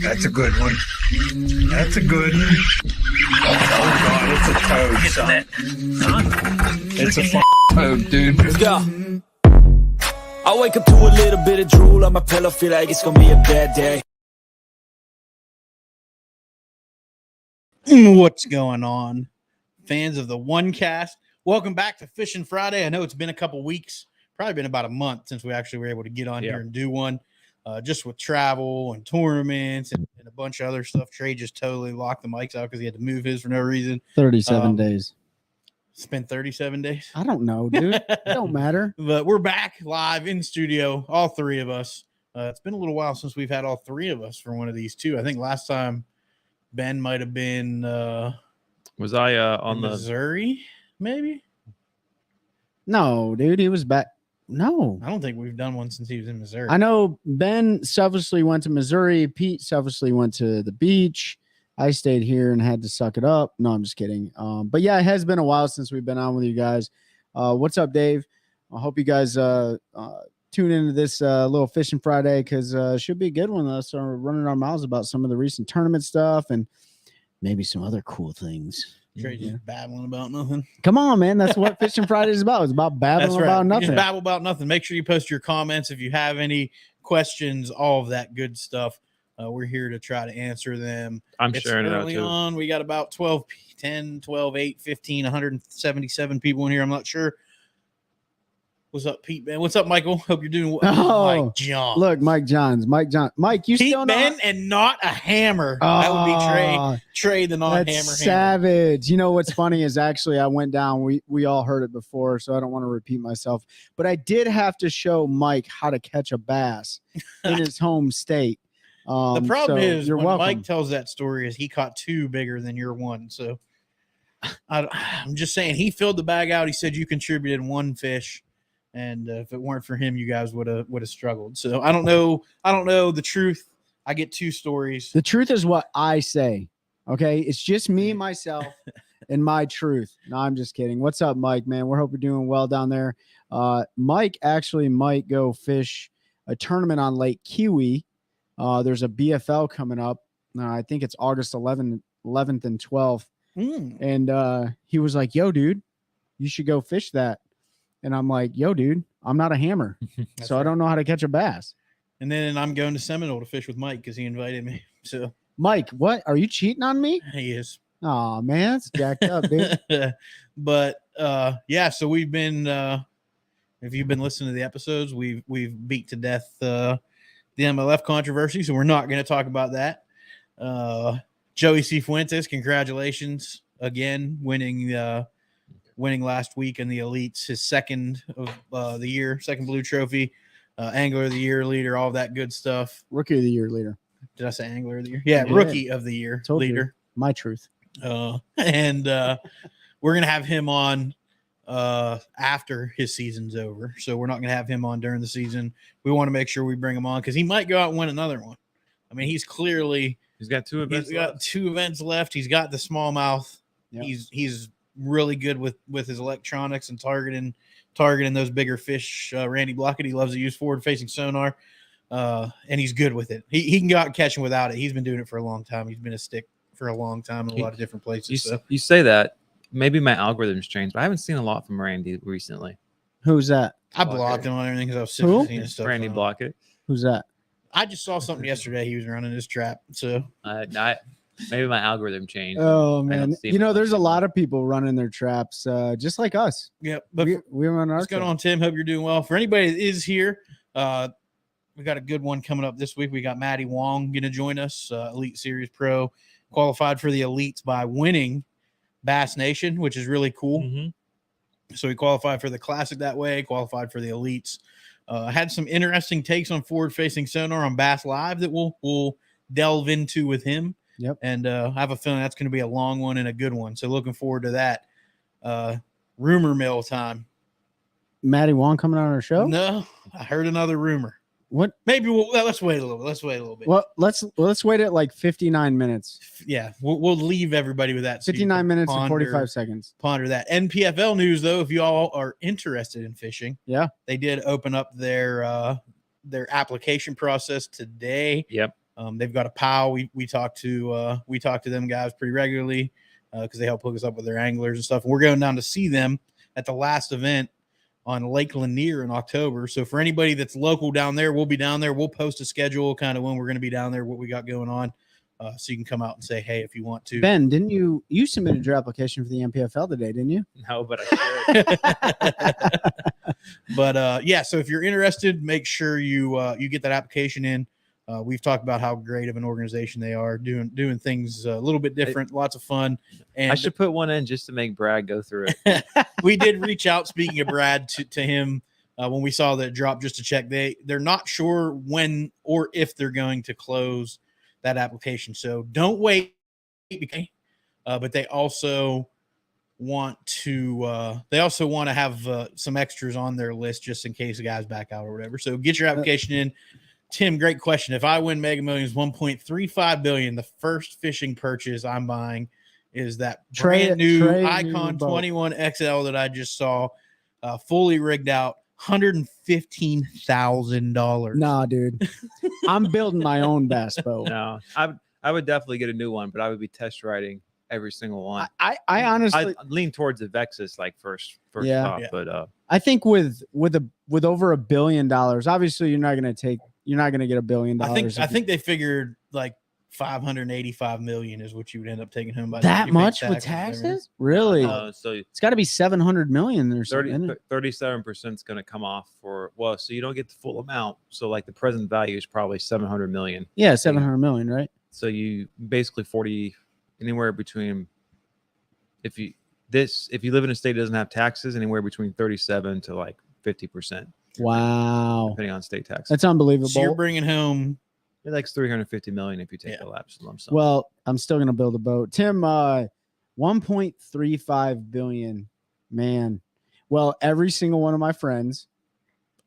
That's a good one. That's a good one. Oh, God, it's a toad, son. It's a toad, dude. Let's go. I wake up to a little bit of drool on my pillow, feel like it's gonna be a bad day. What's going on, fans of the One Cast? Welcome back to Fishing Friday. I know it's been a couple weeks, probably been about a month since we actually were able to get on here and do one. Just with travel and tournaments and a bunch of other stuff. Trey just totally locked the mics out because he had to move his for no reason. 37 days. Spent 37 days. I don't know, dude. It don't matter. But we're back live in studio, all three of us. It's been a little while since we've had all three of us for one of these too. I think last time Ben might have been was I on the Missouri, maybe? No, dude, he was back. No, I don't think we've done one since he was in Missouri. I know Ben selfishly went to Missouri. Pete selfishly went to the beach. I stayed here and had to suck it up. No, I'm just kidding. But yeah, it has been a while since we've been on with you guys. What's up, Dave? I hope you guys tune into this little Fishing Friday because it should be a good one. Us are running our mouths about some of the recent tournament stuff and maybe some other cool things. Trey just babbling about nothing. Come on, man. That's what Fishing Friday is about. It's about babbling about nothing. Just babble about nothing. Make sure you post your comments if you have any questions, all of that good stuff. We're here to try to answer them. I'm sharing it out too. On. We got about 12, 10, 12, 8, 15, 177 people in here. I'm not sure. What's up, Pete, Ben? What's up, Michael? Hope you're doing well. Oh, Mike John. Look, Mike, you Pete, still Ben, and not a hammer. That would be Trey. Trey, the non-hammer. That's savage. You know what's funny is actually I went down. We all heard it before, so I don't want to repeat myself. But I did have to show Mike how to catch a bass in his home state. The problem is you're when welcome. Mike tells that story is he caught two bigger than your one. So I'm just saying he filled the bag out. He said you contributed one fish. And if it weren't for him, you guys would have struggled. So I don't know the truth. I get two stories. The truth is what I say. Okay, it's just me, myself, and my truth. No, I'm just kidding. What's up, Mike? Man, we hope you're doing well down there. Mike actually might go fish a tournament on Lake Kiwi. There's a BFL coming up. I think it's August 11th and 12th. And he was like, "Yo, dude, you should go fish that." And I'm like, yo, dude, I'm not a hammer, so I don't know how to catch a bass. And then I'm going to Seminole to fish with Mike because he invited me. So, Mike, what? Are you cheating on me? He is. Oh, man, it's jacked up, dude. But, yeah, so we've been if you've been listening to the episodes, we've beat to death the MLF controversy, so we're not going to talk about that. Joey Cifuentes, congratulations again, winning last week in the elites, his second of the year, second blue trophy, angler of the year leader, all that good stuff. Rookie of the year leader. Did I say angler of the year? Yeah, rookie of the year leader. My truth. And we're gonna have him on after his season's over. So we're not gonna have him on during the season. We want to make sure we bring him on because he might go out and win another one. I mean, he's got two events left. He's got the smallmouth. Yep. He's really good with his electronics and targeting those bigger fish. Randy Blockett, he loves to use forward facing sonar, and he's good with it. He can go out and catch him without it. He's been doing it for a long time. He's been a stick for a long time in a lot of different places. You say that maybe my algorithm's changed, but I haven't seen a lot from Randy recently. Who's that? I blocked him on everything because I was sick of seeing his stuff. Randy Blockett. Who's that? I just saw something yesterday. He was running his trap. So maybe my algorithm changed. Oh, man. You know, there's a lot of people running their traps just like us. Yep. But we run our What's going on, Tim? Hope you're doing well. For anybody that is here, we got a good one coming up this week. We got Maddie Wong going to join us, Elite Series Pro, qualified for the Elites by winning Bass Nation, which is really cool. Mm-hmm. So he qualified for the Classic that way, qualified for the Elites. Had some interesting takes on forward-facing sonar on Bass Live that we'll delve into with him. Yep. And I have a feeling that's going to be a long one and a good one. So looking forward to that. Rumor mill time. Maddie Wong coming on our show? No, I heard another rumor. What? Maybe let's wait a little bit. Well, let's wait at like 59 minutes. Yeah, we'll leave everybody with that. 59 minutes and 45 seconds. Ponder that. NPFL news, though, if you all are interested in fishing, yeah, they did open up their application process today. Yep. They've got a POW. We talk to them guys pretty regularly because they help hook us up with their anglers and stuff. And we're going down to see them at the last event on Lake Lanier in October. So for anybody that's local down there, we'll be down there. We'll post a schedule kind of when we're going to be down there, what we got going on. So you can come out and say, hey, if you want to. Ben, didn't you submitted your application for the MPFL today, didn't you? No, but I should. But yeah, so if you're interested, make sure you get that application in. We've talked about how great of an organization they are, doing things a little bit different, lots of fun. And I should put one in just to make Brad go through it. we did reach out, speaking of Brad, to him when we saw that drop just to check. They're not sure when or if they're going to close that application. So don't wait. But they also want to have some extras on their list just in case the guys back out or whatever. So get your application in. Tim, great question. If I win Mega Millions 1.35 billion, the first fishing purchase I'm buying is that brand new Icon 21 XL that I just saw, fully rigged out, $115,000. Nah, dude. I'm building my own bass boat. No, I would definitely get a new one, but I would be test riding every single one. I honestly I lean towards the Vexus like first Yeah. stop, Yeah. but I think with over $1 billion, obviously you're not going to get $1 billion. I think they figured like 585 million is what you would end up taking home by that you pay much with taxes and everything. taxes. Really? so It's got to be 700 million or something. 37% is going to come off so you don't get the full amount. So like the present value is probably 700 million. Yeah, 700 million, right? So you basically anywhere between if you live in a state that doesn't have taxes, anywhere between 37 to like 50%. Wow, Depending on state taxes. that's unbelievable. So you're bringing home It likes 350 million if you take the lapse lump sum. Well, I'm still gonna build a boat. Tim, 1.35 billion, man. Well, every single one of my friends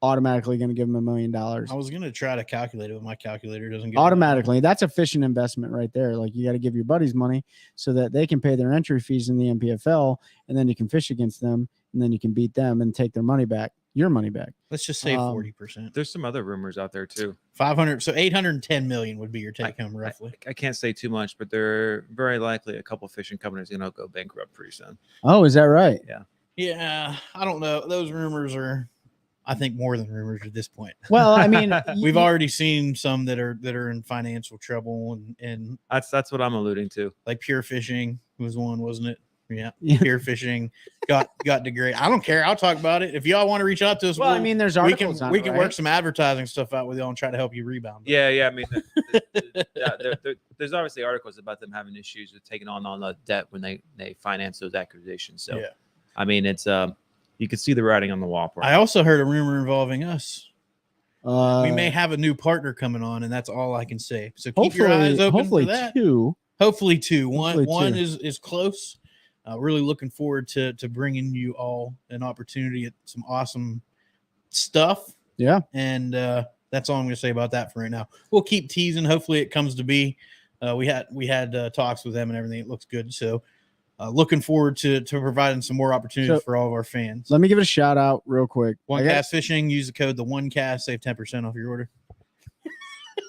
automatically gonna give him $1 million. I was gonna try to calculate it, but my calculator doesn't get Automatically. That's a fishing investment right there. Like you got to give your buddies money so that they can pay their entry fees in the MPFL, and then you can fish against them, and then you can beat them and take their money back, your money back. Let's just say 40%. There's some other rumors out there too. 500, so 810 million would be your take home roughly. I can't say too much, but they're very likely a couple fishing companies going to go bankrupt pretty soon. Oh, is that right? Yeah, I don't know. Those rumors are, I think, more than rumors at this point. Well, I mean, We've already seen some that are in financial trouble, and That's what I'm alluding to. like Pure Fishing was one, wasn't it? Yeah, Yeah. Pure Fishing got degraded. I don't care. I'll talk about it if y'all want to reach out to us. Well, I mean, there's we articles can on we it, can right? work some advertising stuff out with y'all and try to help you rebound. Yeah. I mean, there's obviously articles about them having issues with taking on all the debt when they finance those acquisitions. So, Yeah. I mean, it's you can see the writing on the wall. I also heard a rumor involving us. Uh, We may have a new partner coming on, and that's all I can say. So keep your eyes open hopefully for that. two. Hopefully two. One Hopefully two. is close. Really looking forward to bringing you all an opportunity at some awesome stuff. Yeah. And that's all I'm going to say about that for right now. We'll keep teasing. Hopefully it comes to be. We had talks with them and everything. It looks good. So looking forward to providing some more opportunities for all of our fans. Let me give it a shout out real quick. One Cast Fishing. Use the code #1Cast. Save 10% off your order.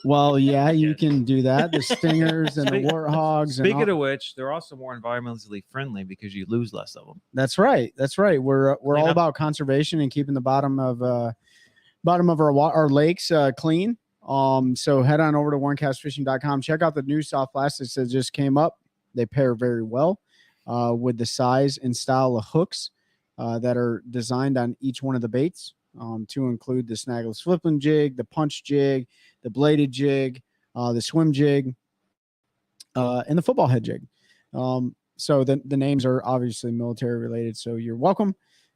Well, yeah, you can do that. The stingers and the warthogs. Speaking of which, they're also more environmentally friendly because you lose less of them. That's right. That's right. We're all up. about conservation and keeping the bottom of our lakes clean. So head on over to onecastfishing.com. Check out the new soft plastics that just came up. They pair very well with the size and style of hooks that are designed on each one of the baits, to include the snagless flipping jig, the punch jig, the bladed jig, the swim jig, and the football head jig. So the names are obviously military related, so you're welcome.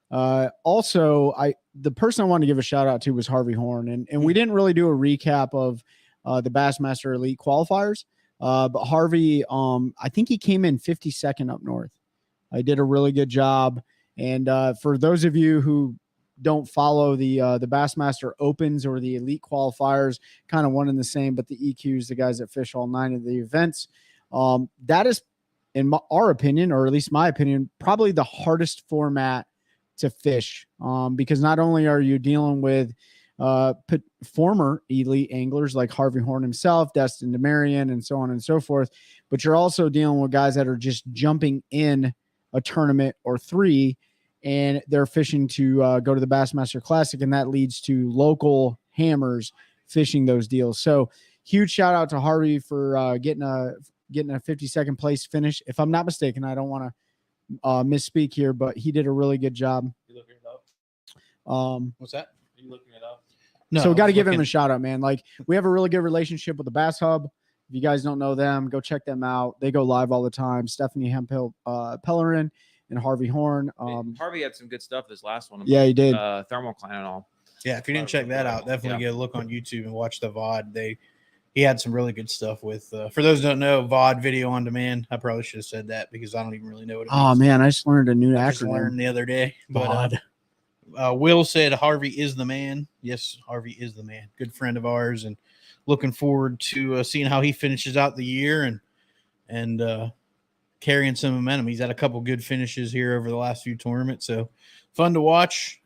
Also, the person I wanted to give a shout out to was Harvey Horn, and we didn't really do a recap of the Bassmaster Elite qualifiers, but Harvey, I think he came in 52nd up north. I did a really good job, and for those of you who don't follow the Bassmaster Opens or the Elite qualifiers, kind of one and the same, but the EQs, the guys that fish all 9 of the events, that is, in our opinion, or at least my opinion, probably the hardest format to fish, because not only are you dealing with former elite anglers like Harvey Horn himself, Destin DeMarion, and so on and so forth. But you're also dealing with guys that are just jumping in a tournament or 3, and they're fishing to go to the Bassmaster Classic, and that leads to local hammers fishing those deals. So huge shout out to Harvey for getting a 52nd place finish. If I'm not mistaken, I don't want to misspeak here, but he did a really good job. You looking it up? What's that? Are you looking it up? No, So got to give him a shout out, man. Like, we have a really good relationship with the Bass Hub. If you guys don't know them, go check them out. They go live all the time. Stephanie Hemphill Pellerin and Harvey Horn. Harvey had some good stuff this last one. Yeah, he did. Thermocline and all. Yeah, if you didn't check that out, definitely get a look on YouTube and watch the VOD. He had some really good stuff with, for those who don't know, VOD, video on demand. I probably should have said that because I don't even really know what it means. Oh, man, I just learned a new I just acronym. learned the other day. VOD. But Will said Harvey is the man. Yes, Harvey is the man. Good friend of ours, and looking forward to seeing how he finishes out the year and carrying some momentum. He's had a couple good finishes here over the last few tournaments, so fun to watch.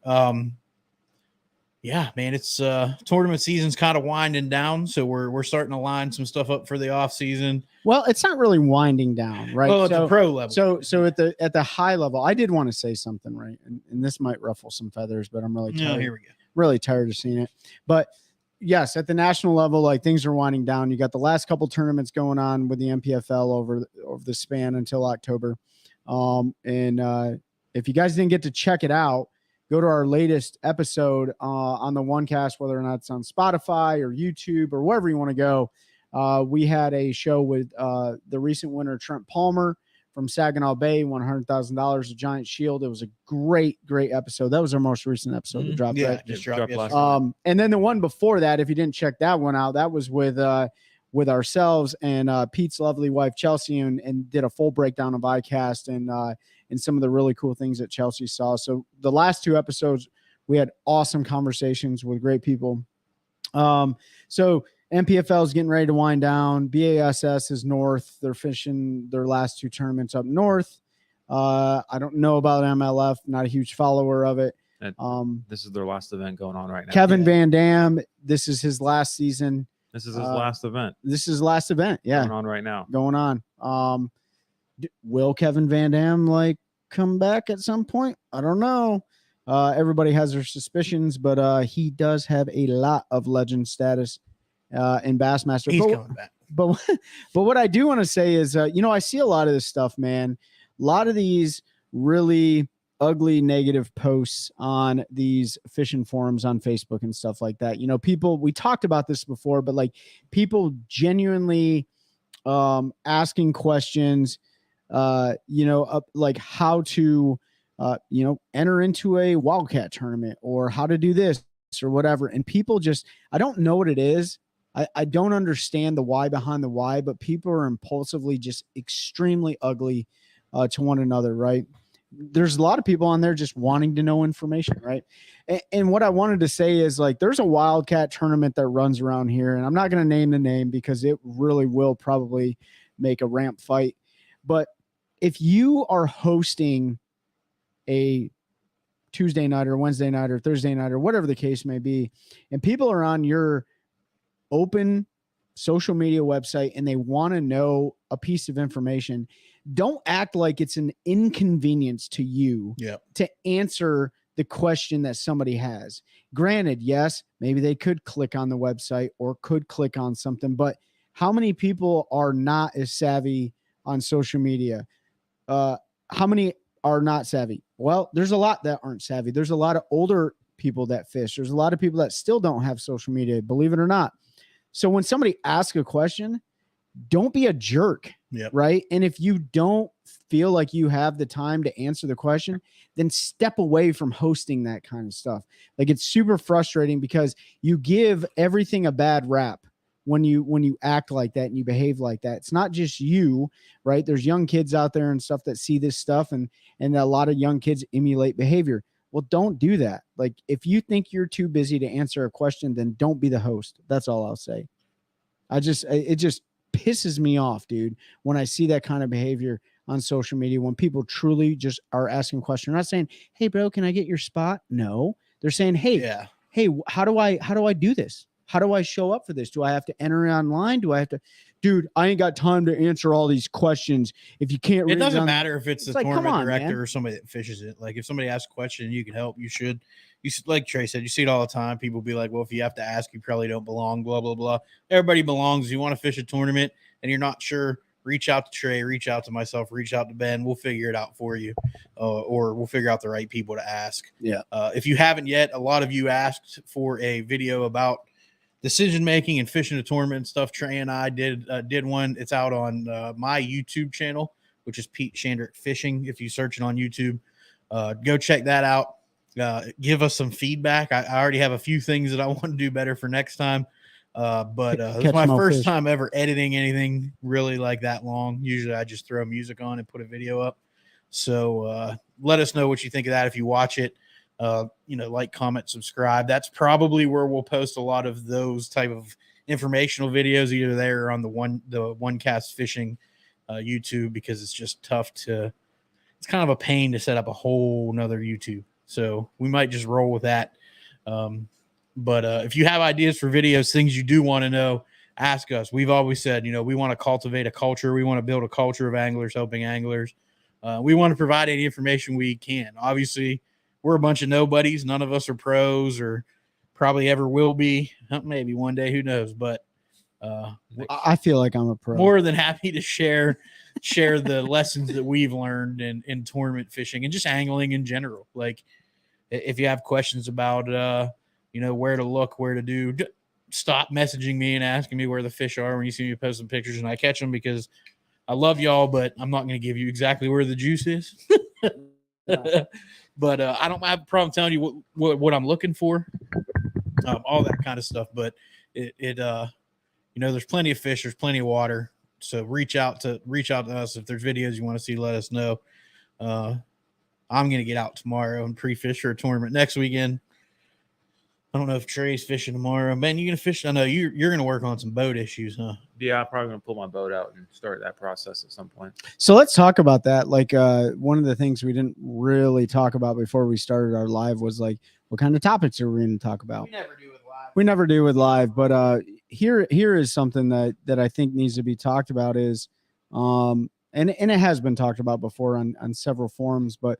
Yeah, man, it's tournament season's kind of winding down, so we're starting to line some stuff up for the off season. Well, it's not really winding down, right? Well, at the pro level. So at the high level, I did want to say something, right? And this might ruffle some feathers, but I'm really tired. No, here we go. Really tired of seeing it. But yes, at the national level, like, things are winding down. You got the last couple tournaments going on with the MPFL over the span until October. If you guys didn't get to check it out, go to our latest episode on the OneCast, whether or not it's on Spotify or YouTube or wherever you want to go. We had a show with the recent winner, Trent Palmer from Saginaw Bay, won $100,000, a giant shield. It was a great episode. That was our most recent episode that dropped. Yeah, Right? just dropped last yesterday. And then the one before that, if you didn't check that one out, that was with ourselves and Pete's lovely wife, Chelsea, and did a full breakdown of iCast and some of the really cool things that Chelsea saw. So the last 2 episodes, we had awesome conversations with great people. So MPFL is getting ready to wind down. BASS is north. They're fishing their last 2 tournaments up north. I don't know about MLF. Not a huge follower of it. This is their last event going on right now. Kevin Van Dam, this is his last season. This is his last event. This is his last event. Yeah. Going on right now. Going on. Will Kevin Van Dam come back at some point? I don't know. Everybody has their suspicions, but he does have a lot of legend status in Bassmaster. He's coming back. But what I do want to say is, I see a lot of this stuff, man. A lot of these really ugly negative posts on these fishing forums on Facebook and stuff like that. People, we talked about this before, but people genuinely asking questions, like how to, enter into a Wildcat tournament or how to do this or whatever. And people just, I don't know what it is. I don't understand the why behind the why, but people are impulsively just extremely ugly to one another, right? There's a lot of people on there just wanting to know information, right? And what I wanted to say is, there's a Wildcat tournament that runs around here, and I'm not going to name the name because it really will probably make a ramp fight. But if you are hosting a Tuesday night or Wednesday night or Thursday night or whatever the case may be, and people are on your open social media website and they want to know a piece of information, don't act like it's an inconvenience to you to answer the question that somebody has. Granted, yes, maybe they could click on the website or could click on something, but how many people are not as savvy on social media? How many are not savvy? Well, there's a lot that aren't savvy. There's a lot of older people that fish. There's a lot of people that still don't have social media, believe it or not. So when somebody asks a question, don't be a jerk, right? And if you don't feel like you have the time to answer the question, then step away from hosting that kind of stuff. It's super frustrating because you give everything a bad rap when you act like that and you behave like that. It's not just you, right? There's young kids out there and stuff that see this stuff, and a lot of young kids emulate behavior. Well, don't do that. If you think you're too busy to answer a question, then don't be the host. That's all I'll say. It just pisses me off, dude, when I see that kind of behavior on social media, when people truly just are asking questions. They're not saying, hey, bro, can I get your spot? No. They're saying, hey, hey, how do I do this? How do I show up for this? Do I have to enter it online? Do I have to, dude, I ain't got time to answer all these questions. If you can't It read doesn't on- matter if it's the like, come tournament on, director man. or somebody that fishes it. Like if somebody asks a question and you can help, you should. Like Trey said, you see it all the time. People be like, well, if you have to ask, you probably don't belong, blah, blah, blah. Everybody belongs. You want to fish a tournament and you're not sure, reach out to Trey, reach out to myself, reach out to Ben. We'll figure it out for you. Or we'll figure out the right people to ask. Yeah. If you haven't yet, a lot of you asked for a video about decision making and fishing a tournament and stuff. Trey and I did one. It's out on my YouTube channel, which is Pete Shandrick Fishing. If you search it on YouTube, go check that out. Give us some feedback. I already have a few things that I want to do better for next time. But it's my first time ever editing anything really like that long. Usually I just throw music on and put a video up. So let us know what you think of that if you watch it. Like, comment, subscribe. That's probably where we'll post a lot of those type of informational videos, either there or on the one cast fishing YouTube, because it's just tough it's kind of a pain to set up a whole nother YouTube. So we might just roll with that. But if you have ideas for videos, things you do want to know, ask us. We've always said, we want to cultivate a culture. We want to build a culture of anglers helping anglers. We want to provide any information we can. Obviously, we're a bunch of nobodies. None of us are pros or probably ever will be. Maybe one day, who knows? But I feel like I'm a pro. More than happy to share the lessons that we've learned in tournament fishing and just angling in general. Like if you have questions about, where to look, where to do, stop messaging me and asking me where the fish are when you see me posting pictures and I catch them, because I love y'all, but I'm not going to give you exactly where the juice is. But I don't have a problem telling you what I'm looking for, all that kind of stuff. But there's plenty of fish, there's plenty of water. So reach out to us. If there's videos you want to see, let us know. I'm going to get out tomorrow and pre-fish for a tournament next weekend. I don't know if Trey's fishing tomorrow. Ben, you going to fish? I know you're going to work on some boat issues, huh? Yeah, I'm probably going to pull my boat out and start that process at some point. So let's talk about that. Like one of the things we didn't really talk about before we started our live was like, what kind of topics are we going to talk about? We never do with live, but here is something that I think needs to be talked about is, and it has been talked about before on several forums, but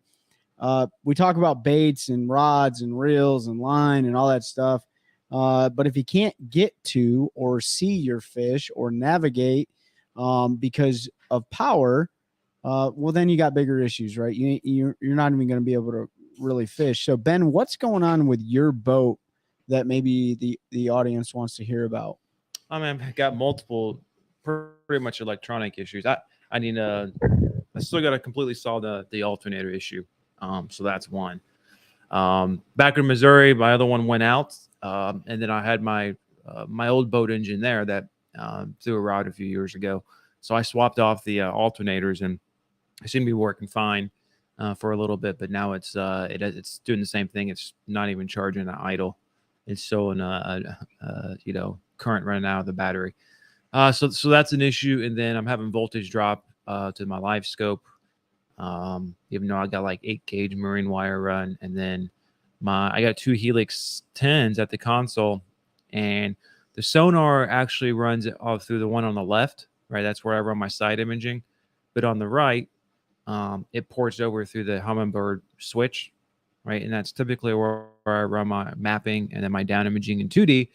we talk about baits and rods and reels and line and all that stuff. But if you can't get to or see your fish or navigate because of power, well, then you got bigger issues, right? You're not even going to be able to really fish. So Ben, what's going on with your boat that maybe the audience wants to hear about? I mean, I've got multiple pretty much electronic issues. I still got to completely solve the alternator issue. So that's one. Back in Missouri, my other one went out. And then I had my old boat engine there that threw a rod a few years ago. So I swapped off the alternators and it seemed to be working fine for a little bit. But now it's doing the same thing. It's not even charging an idle. It's showing current running out of the battery. So that's an issue. And then I'm having voltage drop to my live scope. Even though I got like 8-gauge marine wire run, and then I got 2 Helix 10s at the console, and the sonar actually runs it all through the one on the left, right? That's where I run my side imaging, but on the right, it ports over through the Humminbird switch, right? And that's typically where I run my mapping and then my down imaging in 2D.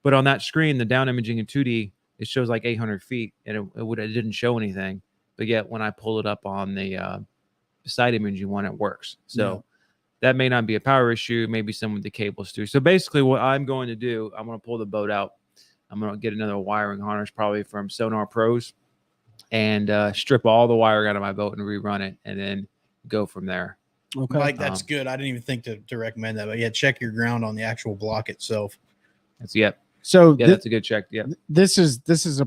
But on that screen, the down imaging in 2D, it shows like 800 feet, and it didn't show anything. But yet when I pull it up on the side imaging one, it works. So that may not be a power issue. Maybe some with the cables too. So basically what I'm going to do, I'm going to pull the boat out. I'm going to get another wiring harness probably from Sonar Pros and strip all the wiring out of my boat and rerun it and then go from there. Okay. Mike, that's good. I didn't even think to recommend that, but yeah, check your ground on the actual block itself. So that's a good check. Yeah. This is this is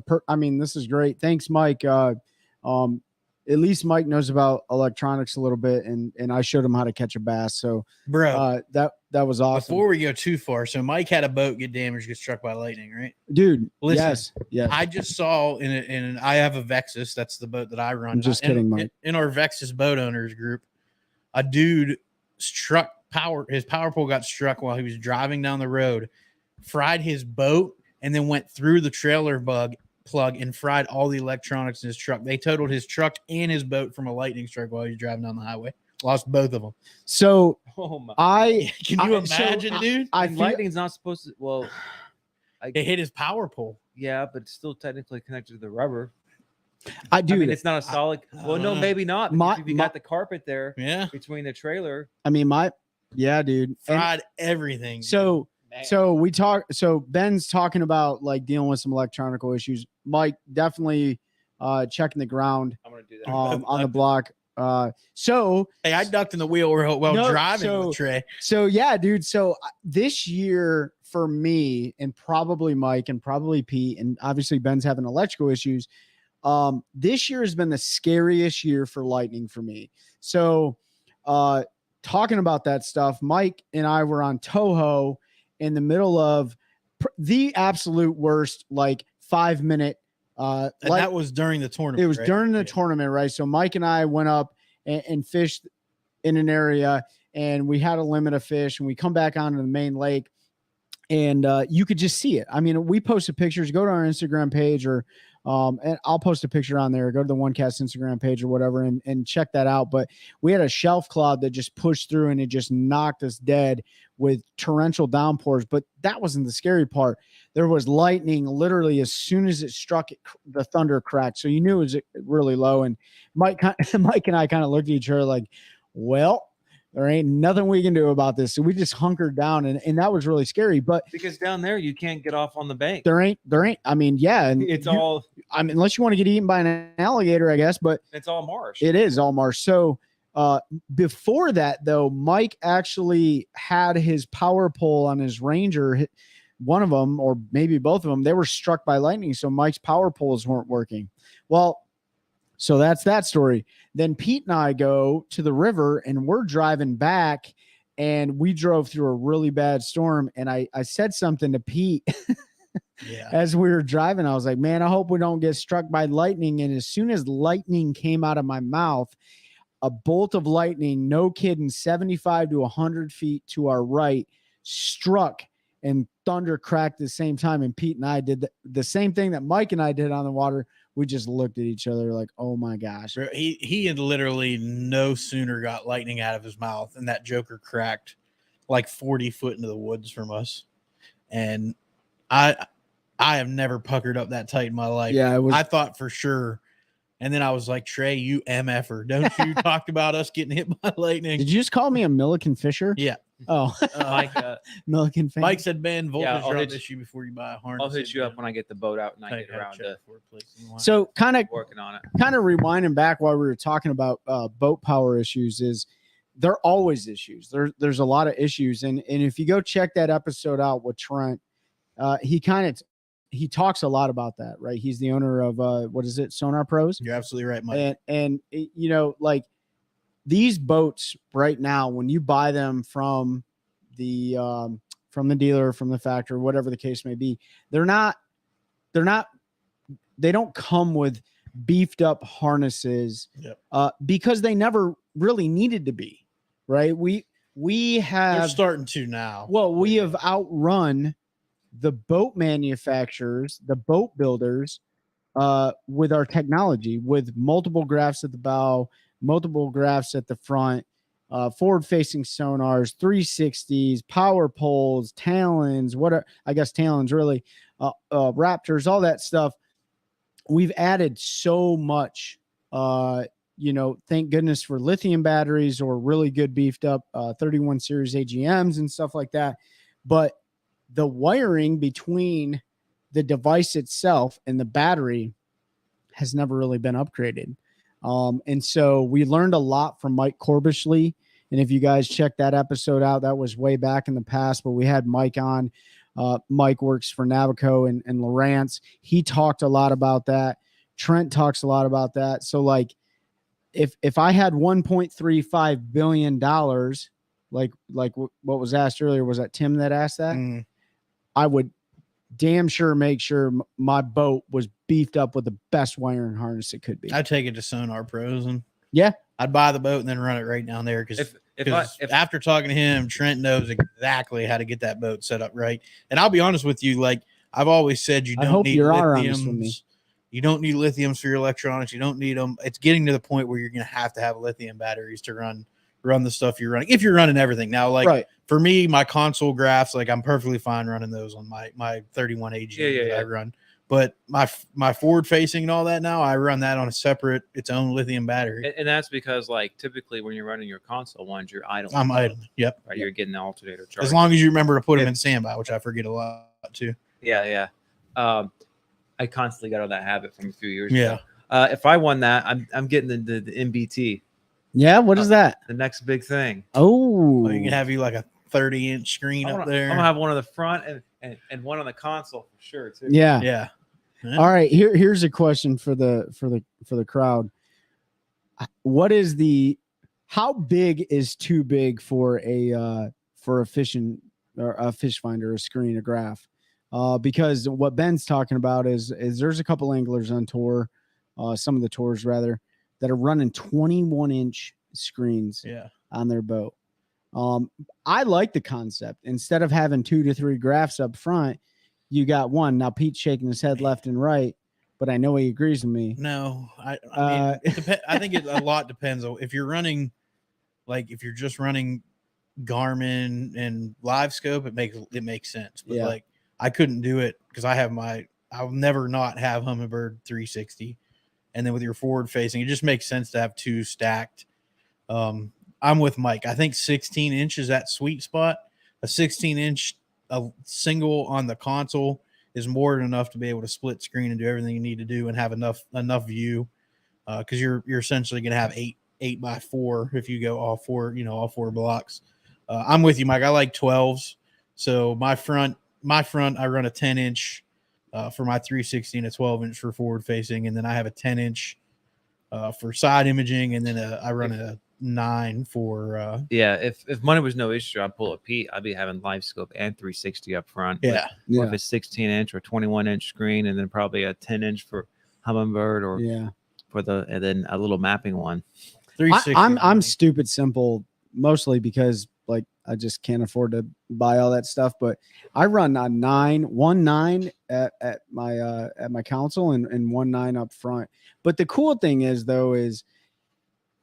great. Thanks, Mike. At least Mike knows about electronics a little bit, and I showed him how to catch a bass. So, bro, that was awesome. Before we go too far, so Mike had a boat get damaged, get struck by lightning, right? Dude, listen, yes. I just saw in I have a Vexus. That's the boat that I run. I'm just kidding, Mike. In our Vexus boat owners group, a dude struck his power pole got struck while he was driving down the road, fried his boat, and then went through the trailer plug and fried all the electronics in his truck. They totaled his truck and his boat from a lightning strike while he was driving down the highway. Lost both of them. So Oh my! Can you imagine, dude? And lightning's not supposed to. Well, It hit his power pole. yeah, but it's still technically connected to the rubber. I do. I mean, it's not a solid. Well, no, maybe not. If you got the carpet there, Yeah, between the trailer. I mean, dude. fried everything. So Ben's talking about like dealing with some electronical issues. Mike definitely checking the ground I'm gonna do that. on the block. Hey, I ducked in the wheel while driving with Trey. So yeah, dude. So this year for me and probably Mike and probably Pete and obviously Ben's having electrical issues. This year has been the scariest year for lightning for me. So talking about that stuff, Mike and I were on Toho in the middle of the absolute worst, like 5 minute. And that was during the tournament. It was during the tournament, right? So Mike and I went up and fished in an area, and we had a limit of fish, and we come back onto the main lake, and you could just see it. I mean, we posted pictures. Go to our Instagram page, or and I'll post a picture on there. Go to the OneCast Instagram page or whatever, and check that out. But we had a shelf cloud that just pushed through, and it just knocked us dead with torrential downpours. But that wasn't the scary part. There was lightning literally as soon as it struck, the thunder cracked. So you knew it was really low. And Mike and I kind of looked at each other like, well, there ain't nothing we can do about this. So we just hunkered down, and that was really scary. But because down there you can't get off on the bank. There ain't. I mean, yeah, and I mean, unless you want to get eaten by an alligator, I guess. But it's all marsh. It is all marsh. So before that, though, Mike actually had his power pole on his Ranger. One of them, or maybe both of them, they were struck by lightning. So Mike's power poles weren't working. Well, so that's that story. Then Pete and I go to the river, and we're driving back, and we drove through a really bad storm. And I said something to Pete as we were driving. I was like, man, I hope we don't get struck by lightning. And as soon as lightning came out of my mouth, a bolt of lightning, no kidding, 75 to 100 feet to our right, struck, and thunder cracked at the same time. And Pete and I did the same thing that Mike and I did on the water. We just looked at each other like, oh my gosh. He had literally no sooner got lightning out of his mouth, and that joker cracked like 40 foot into the woods from us. And I have never puckered up that tight in my life. Yeah, I thought for sure. And then I was like, Trey, you MFer. Don't you talk about us getting hit by lightning. Did you just call me a Milliken Fisher? Yeah. Oh, Mike, Milliken fan. Mike said, "Ben, voltage I'll drop hit issue before you buy a harness." I'll hit you up when I get the boat out and I get around to So kind of working on it. Kind of rewinding back while we were talking about boat power issues, is there are always issues. There's a lot of issues, and if you go check that episode out with Trent, he talks a lot about that, right? He's the owner of what is it, Sonar Pros? You're absolutely right, Mike. And you know, like these boats right now, when you buy them from the dealer, from the factory, whatever the case may be, they don't come with beefed up harnesses. Yep. Because they never really needed to be, right? They're starting to now. Well, we have outrun the boat manufacturers, the boat builders, with our technology, with multiple graphs at the bow, multiple graphs at the front, forward-facing sonars, 360s, power poles, talons, talons really, Raptors, all that stuff. We've added so much, thank goodness for lithium batteries or really good beefed up 31 series AGMs and stuff like that. But the wiring between the device itself and the battery has never really been upgraded. And so we learned a lot from Mike Corbishley. And if you guys check that episode out, that was way back in the past, but we had Mike on. Mike works for Navico and Lowrance. He talked a lot about that. Trent talks a lot about that. So like, if I had $1.35 billion, like what was asked earlier, was that Tim that asked that? Mm. I would damn sure make sure my boat was beefed up with the best wiring harness it could be. I'd take it to Sonar Pros and yeah, I'd buy the boat and then run it right down there. Because Because after talking to him, Trent knows exactly how to get that boat set up right. And I'll be honest with you, like I've always said, you don't need lithiums. You don't need lithiums for your electronics. You don't need them. It's getting to the point where you're going to have lithium batteries to run the stuff you're running. If you're running everything now, like for me, my console graphs, like I'm perfectly fine running those on my 31 AG I run. But my forward facing and all that now, I run that on a separate, its own lithium battery. And that's because like typically when you're running your console ones, you're idling. I'm idling. Yep. Right. You're getting the alternator charge. As long as you remember to put them in standby, which I forget a lot too. Yeah. I constantly got on that habit from a few years ago. If I won that, I'm getting the MBT. Yeah. What is that? The next big thing. Oh, you can have like a 30-inch screen up there. I'm gonna have one on the front and one on the console for sure too. Yeah. All right. Here's a question for the crowd. What is how big is too big for a fishing or a fish finder, a screen, a graph? Because what Ben's talking about is there's a couple anglers on tour, some of the tours rather, that are running 21-inch screens on their boat. I like the concept. Instead of having 2 to 3 graphs up front, you got one. Now Pete's shaking his head left and right, but I know he agrees with me. No, I mean, I think a lot depends on if you're running, like if you're just running Garmin and Live Scope, it makes sense. But like I couldn't do it because I'll never not have Humminbird 360. And then with your forward facing, it just makes sense to have 2 stacked. I'm with Mike. I think 16 inch is that sweet spot. A 16-inch a single on the console is more than enough to be able to split screen and do everything you need to do and have enough view. Because you're essentially going to have 8x4 if you go all four blocks. I'm with you, Mike. I like 12s. So my front, I run a 10-inch for my 360 and a 12-inch for forward facing, and then I have a 10-inch for side imaging, and then I run a 9 for if money was no issue, I'd pull a Pete. I'd be having Live Scope and 360 up front. Or if it's 16-inch or 21-inch screen, and then probably a 10-inch for Humminbird or and then a little mapping one. 360. I'm stupid simple mostly because like I just can't afford to buy all that stuff, but I run a 1.9 at my console and 1.9 up front. But the cool thing is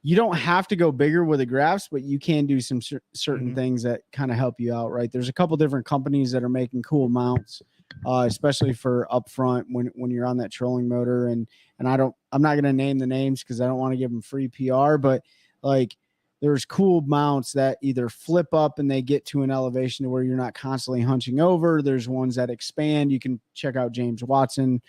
you don't have to go bigger with the graphs, but you can do some certain things that kind of help you out, right? There's a couple different companies that are making cool mounts, especially for up front when you're on that trolling motor. And I'm not going to name the names because I don't want to give them free PR, but like there's cool mounts that either flip up and they get to an elevation to where you're not constantly hunching over. There's ones that expand. You can check out James Watson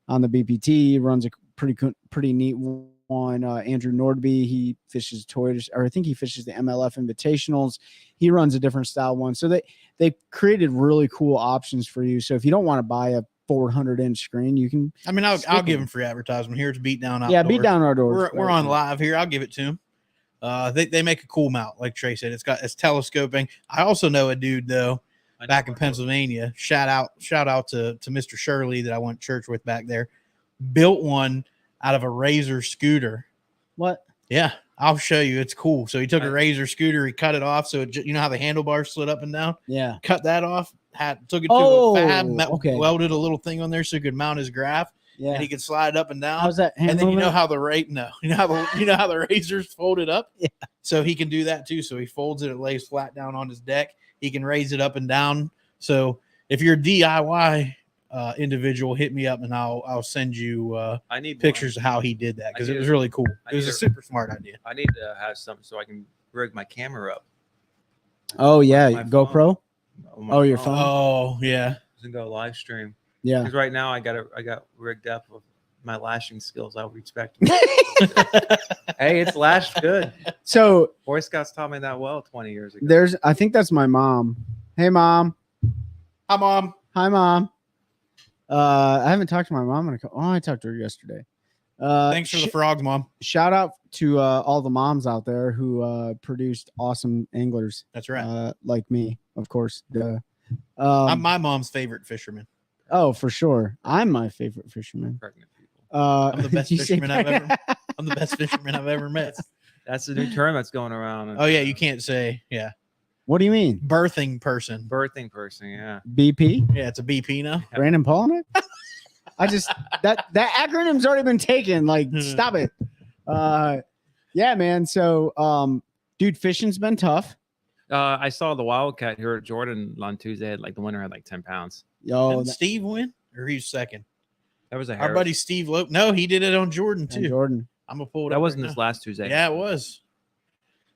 on the BPT. He runs a pretty neat one. Andrew Nordby, he fishes Toyota, or I think he fishes the MLF Invitationals. He runs a different style one. So they created really cool options for you. So if you don't want to buy a 400-inch screen, you can. I mean, I'll give him free advertisement. Here's Beatdown Outdoors. Yeah, Beatdown Outdoors. We're on live here. I'll give it to him. They make a cool mount, like Trey said. It's telescoping. I also know a dude though back in Pennsylvania. Shout out to Mr. Shirley that I went to church with back there. Built one out of a Razor scooter. What? Yeah, I'll show you. It's cool. So he took a Razor scooter, he cut it off. So you know how the handlebars slid up and down? Yeah. Cut that off. Took it to a fab. Welded a little thing on there so he could mount his graph. Yeah. And he could slide it up and down. How's that? And then you know how the Razor's folded up. Yeah. So he can do that too. So he folds it lays flat down on his deck. He can raise it up and down. So if you're a DIY individual, hit me up and I'll send you I need pictures of how he did that because it was really cool. It was a super smart idea. I need to have something so I can rig my camera up. Oh yeah, My GoPro. Your phone. Oh yeah, and go live stream. Yeah, because right now I got rigged up with my lashing skills. I would expect. Hey, it's lashed good. So Boy Scouts taught me that well 20 years ago. I think that's my mom. Hey mom. Hi mom. Hi mom. I haven't talked to my mom I talked to her yesterday. Thanks for the frogs, mom. Shout out to all the moms out there who produced awesome anglers. That's right. Like me, of course. I'm my mom's favorite fisherman. Oh, for sure. I'm my favorite fisherman. Pregnant people. I'm the best fisherman I've ever. I'm the best fisherman I've ever met. That's the new term that's going around. Oh yeah, you can't say What do you mean? birthing person. Birthing person. Yeah. BP? Yeah, it's a BP now. Brandon Palmer? I just that acronym's already been taken. Like, stop it. Yeah, man. So dude, fishing's been tough. I saw the Wildcat here at Jordan on Tuesday. The winner had like 10 pounds. Yo, Didn't Steve win? Or he's second? That was a Our Harris. buddy Steve Lope. No, he did it on Jordan too. Jordan. I'm gonna pull it That up wasn't right this now. last Tuesday. Yeah, it was.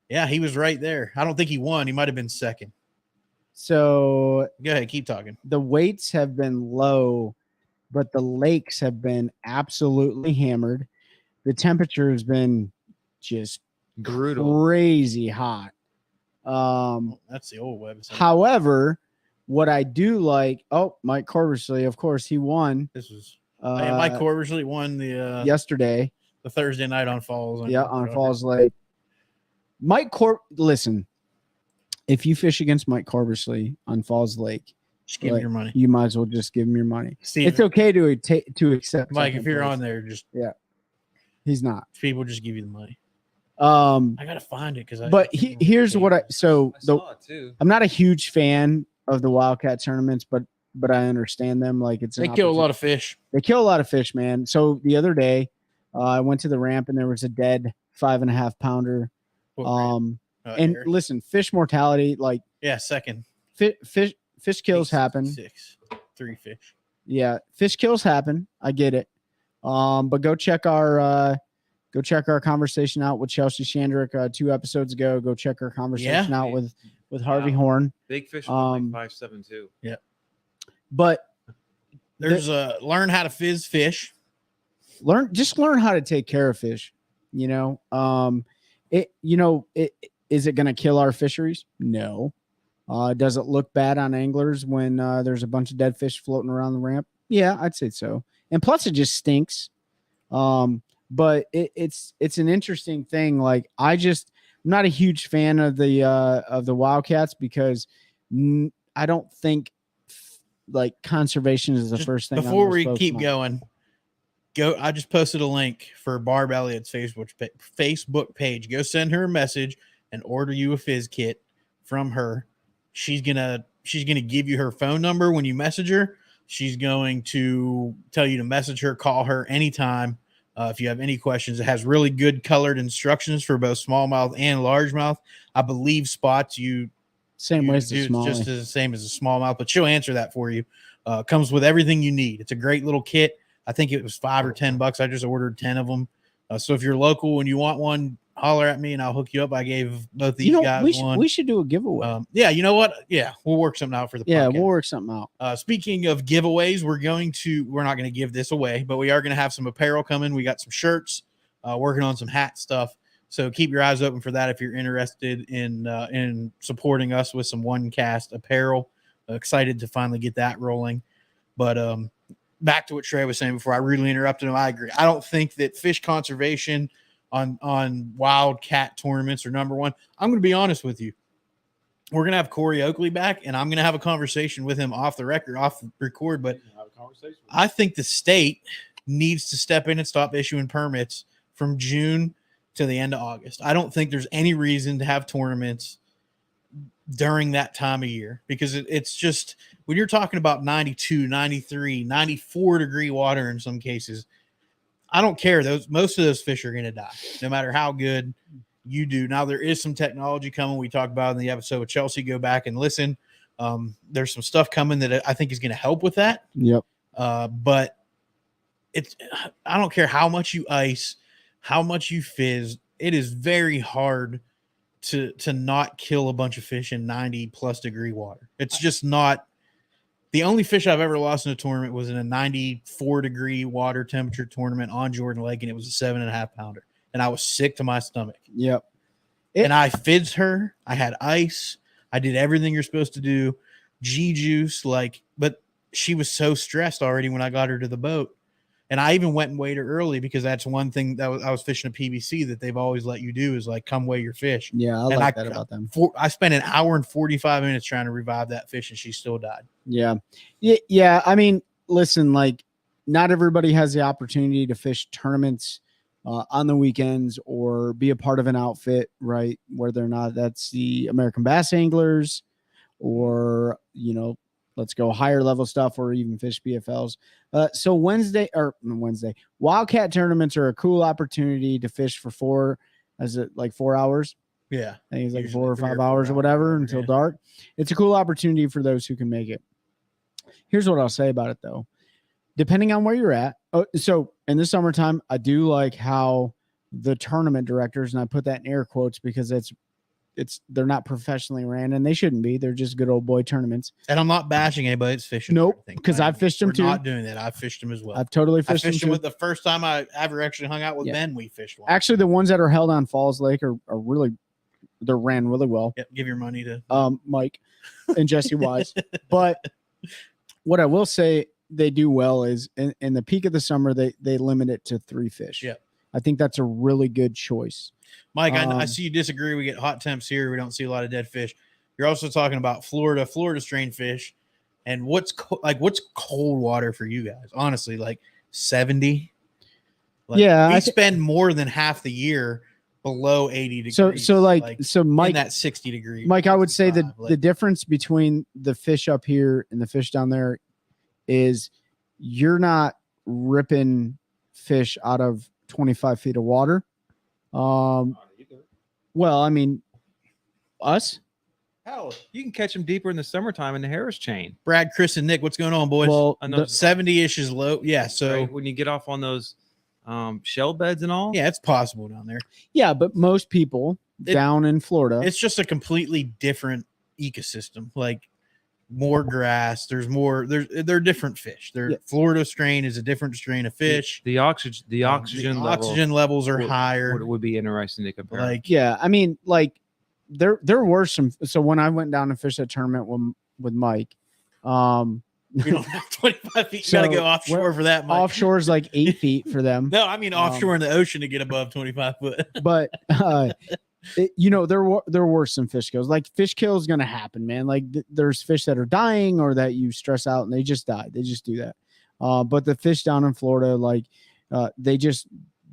Yeah, he was right there. I don't think he won. He might have been second. So Go ahead, keep talking. the weights have been low, but the lakes have been absolutely hammered. The temperature has been just Brutal. crazy hot. That's the old website. However, what I do like, Mike Corbersley, of course, he won This was Mike Corbersley won the yesterday. the Thursday night on Falls. On Falls Lake. Listen, if you fish against Mike Corbersley on Falls Lake, Just give him your money. you might as well just give him your money. Steve, It's okay to accept. Mike, second if you're place. on there, just He's not. people just give you the money. Um, I gotta find it because but here's what I saw it too. I'm not a huge fan of the Wildcat tournaments, but I understand them. Like they kill a lot of fish. They kill a lot of fish, man. So the other day, I went to the ramp and there was a dead 5.5 pounder. And Eric. listen, fish mortality, like second. fish kills happen. 3 fish. Yeah, fish kills happen. I get it. But go check our conversation out with Chelsea Shandrick 2 episodes ago. Go check our conversation out with Harvey Horn. Big fish was like 5.72. Yeah. But There's learn how to fizz fish. learn how to take care of fish. Is it going to kill our fisheries? No. Does it look bad on anglers when there's a bunch of dead fish floating around the ramp? Yeah, I'd say so. And plus it just stinks. But it's an interesting thing. Like I'm not a huge fan of the Wildcats because I don't think like conservation is the first thing. Before we keep going, I just posted a link for Barb Elliott's Facebook page. Go send her a message and order you a fizz kit from her. She's gonna give you her phone number when you message her. She's going to tell you to message her, call her anytime. If you have any questions, it has really good colored instructions for both smallmouth and largemouth. I believe spots same way as the small, just as the same as a smallmouth, but she'll answer that for you. Comes with everything you need. It's a great little kit. I think it was $5 or $10. I just ordered 10 of them. So if you're local and you want one, holler at me and I'll hook you up. I gave both these guys one. We should do a giveaway. Yeah, you know what? Yeah, we'll work something out for the podcast. Yeah, we'll work something out. Speaking of giveaways, we're not going to give this away, but we are going to have some apparel coming. We got some shirts, working on some hat stuff. So keep your eyes open for that if you're interested in supporting us with some One Cast apparel. Excited to finally get that rolling. But back to what Trey was saying before I rudely interrupted him. I agree. I don't think that fish conservation on Wildcat tournaments are number one. I'm going to be honest with you. We're going to have Corey Oakley back, and I'm going to have a conversation with him off the record. But I think the state needs to step in and stop issuing permits from June to the end of August. I don't think there's any reason to have tournaments during that time of year because it's just when you're talking about 92, 93, 94 degree water in some cases, I don't care. Most of those fish are going to die no matter how good you do. Now there is some technology coming. We talked about in the episode with Chelsea. Go back and listen. There's some stuff coming that I think is going to help with that. Yep. But I don't care how much you ice, how much you fizz. It is very hard to not kill a bunch of fish in 90 plus degree water. It's just not. The only fish I've ever lost in a tournament was in a 94 degree water temperature tournament on Jordan Lake, and it was a 7.5 pounder. And I was sick to my stomach. Yep. And I fizzed her. I had ice. I did everything you're supposed to do. G-juice, but she was so stressed already when I got her to the boat. And I even went and weighed her early because that's one thing that I was fishing a PBC that they've always let you do is come weigh your fish. Yeah, I like that about them. I spent an hour and 45 minutes trying to revive that fish, and she still died. Yeah. I mean, listen, not everybody has the opportunity to fish tournaments on the weekends or be a part of an outfit, right? Whether or not that's the American Bass Anglers or, let's go higher level stuff or even fish BFLs. So Wednesday, Wildcat tournaments are a cool opportunity to fish for 4 hours? Yeah. I think it's like Usually 4 or 3 or 5 4 hours or whatever until yeah. dark. It's a cool opportunity for those who can make it. Here's what I'll say about it though. Depending on where you're at. So in the summertime, I do like how the tournament directors, and I put that in air quotes because they're not professionally ran and they shouldn't be. They're just good old boy tournaments. And I'm not bashing anybody that's fishing. Nope, because I've fished them too. We're not doing that. I've fished them as well. I've totally fished them with the first time I ever actually hung out with Ben, we fished one. Actually, the ones that are held on Falls Lake are really, they're ran really well. Yep, give your money to Mike and Jesse Wise. But what I will say they do well is in the peak of the summer, they limit it to 3 fish. Yeah. I think that's a really good choice. Mike, I see you disagree. We get hot temps here. We don't see a lot of dead fish. You're also talking about Florida strain fish. And what's cold water for you guys? Honestly, like 70. We spend more than half the year below 80 degrees. So Mike, in that 60 degrees. Mike, I would say that the difference between the fish up here and the fish down there is you're not ripping fish out of 25 feet of water. Well, I mean, us. Hell, you can catch them deeper in the summertime in the Harris chain. Brad, Chris, and Nick, what's going on, boys? Well, 70-ish is low. Yeah, so right? When you get off on those shell beds and all. Yeah, it's possible down there. Yeah, but most people down in Florida, it's just a completely different ecosystem. Like more grass. They're different fish. Florida strain is a different strain of fish. The oxygen levels are higher. Would be interesting to compare. I mean, there were some. So when I went down and fished that tournament with Mike, we don't have 25 feet. You gotta go offshore for that, Mike. Offshore is like 8 feet for them. No, I mean offshore in the ocean to get above 25 foot. But there were some fish kills. Like fish kill is gonna happen, man. Like there's fish that are dying or that you stress out and they just die. They just do that. But the fish down in Florida,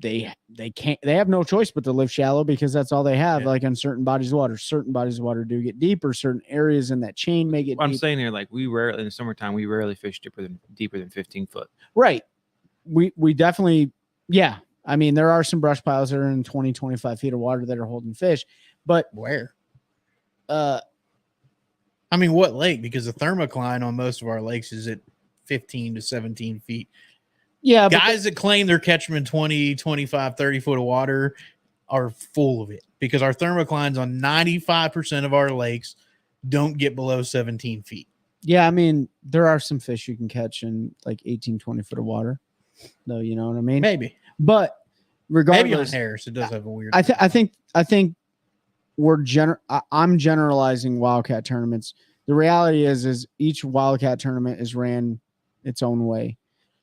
they have no choice but to live shallow because that's all they have. Like on certain bodies of water do get deeper. Certain areas in that chain may get I'm saying here, like in the summertime, we rarely fish deeper than 15 foot. Right. We definitely, yeah. I mean, there are some brush piles that are in 20, 25 feet of water that are holding fish, but where? I mean, what lake? Because the thermocline on most of our lakes is at 15 to 17 feet. Yeah. Guys that claim they're catching them in 20, 25, 30 foot of water are full of it because our thermoclines on 95% of our lakes don't get below 17 feet. Yeah. I mean, there are some fish you can catch in like 18, 20 foot of water. No, you know what I mean? Maybe. But regardless, maybe on Harris, it does have a weird. I think I'm generalizing Wildcat tournaments. The reality is each Wildcat tournament is ran its own way.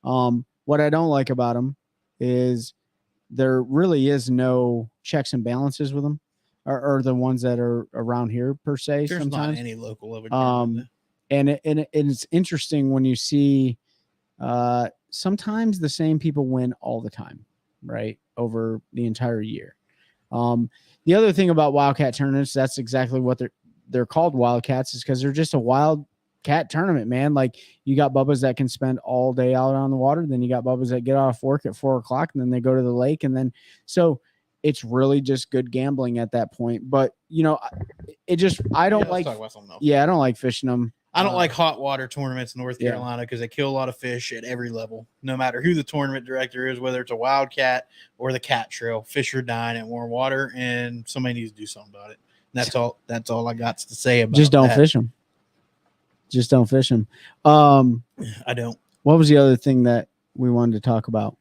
What I don't like about them is there really is no checks and balances with them, or the ones that are around here per se. There's sometimes not any local of it. And it's interesting when you see sometimes the same people win all the time, right, over the entire year. The other thing about Wildcat tournaments, that's exactly what they're called Wildcats, is because they're just a wildcat tournament, man. Like you got bubbas that can spend all day out on the water, then you got bubbas that get off work at 4 o'clock, and then they go to the lake, and then so it's really just good gambling at that point. But I don't like fishing them. I don't like hot water tournaments in North Carolina because they kill a lot of fish at every level, no matter who the tournament director is, whether it's a Wildcat or the Cat Trail. Fish are dying at warm water, and somebody needs to do something about it. And that's all I got to say about it. Just don't fish them. Just don't fish them. I don't. What was the other thing that we wanted to talk about?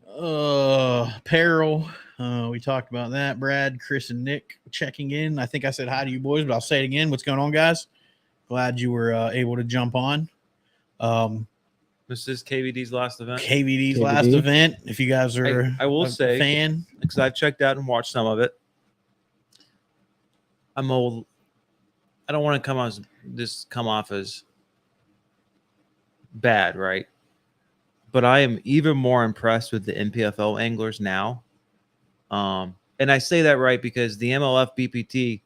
Apparel. We talked about that. Brad, Chris, and Nick checking in. I think I said hi to you boys, but I'll say it again. What's going on, guys? Glad you were able to jump on. This is KVD's last event. KVD's last event. If you guys are I will say, a fan, because I've checked out and watched some of it. I'm old. I don't want to come off as bad, right? but I am even more impressed with the NPFL anglers now. And I say that right because the MLF BPT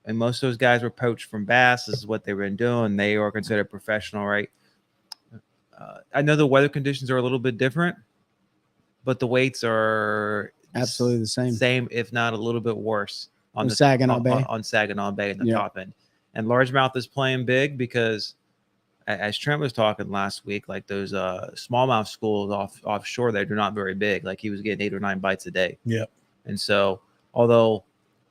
and most of those guys were poached from bass. This is what they were doing. They are considered professional, right? I know the weather conditions are a little bit different, but the weights are Absolutely the same. Same, if not a little bit worse on the Saginaw Bay. On Saginaw Bay in the Yeah. top end. And largemouth is playing big because, as Trent was talking last week, like those smallmouth schools offshore, they're not very big. Like he was getting 8 or 9 bites a day. Yep. And so, although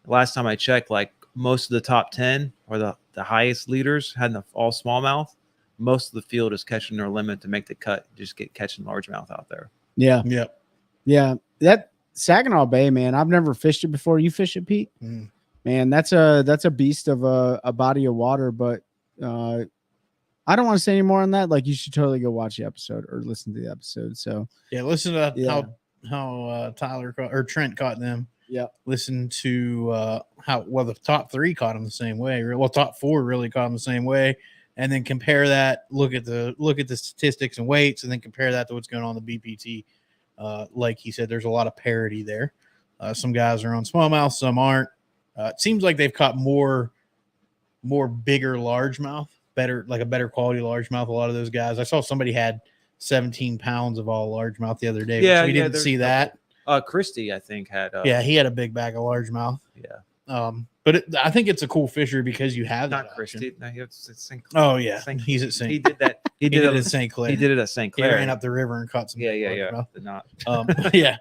last time I checked, like most of the top 10 or the highest leaders had all smallmouth, most of the field is catching their limit to make the cut, just catching largemouth out there. Yeah. Yep. Yeah. That Saginaw Bay, man, I've never fished it before. You fish it, Pete? Mm. Man, that's a beast of a body of water, but I don't want to say any more on that. Like, you should totally go watch the episode or listen to the episode. So Yeah, listen to how Tyler or Trent caught them. Yeah. Listen to how the top 3 caught them the same way. Well, top 4 really caught them the same way, and then compare that. Look at the statistics and weights, and then compare that to what's going on in the BPT. Like he said, there's a lot of parity there. Some guys are on smallmouth, some aren't. It seems like they've caught more bigger largemouth, a better quality largemouth. A lot of those guys. I saw somebody had 17 pounds of all largemouth the other day. Yeah, we didn't see that. Christie, I think, had. Yeah, he had a big bag of largemouth. Yeah. But I think it's a cool fishery because you have Not that Christie. option. No, he was at St. Clair. Oh yeah, St. he's at St. He did that. He did it at St. Clair. He did it at St. He Clair. ran up the river and caught some. Yeah. largemouth. Not. Yeah.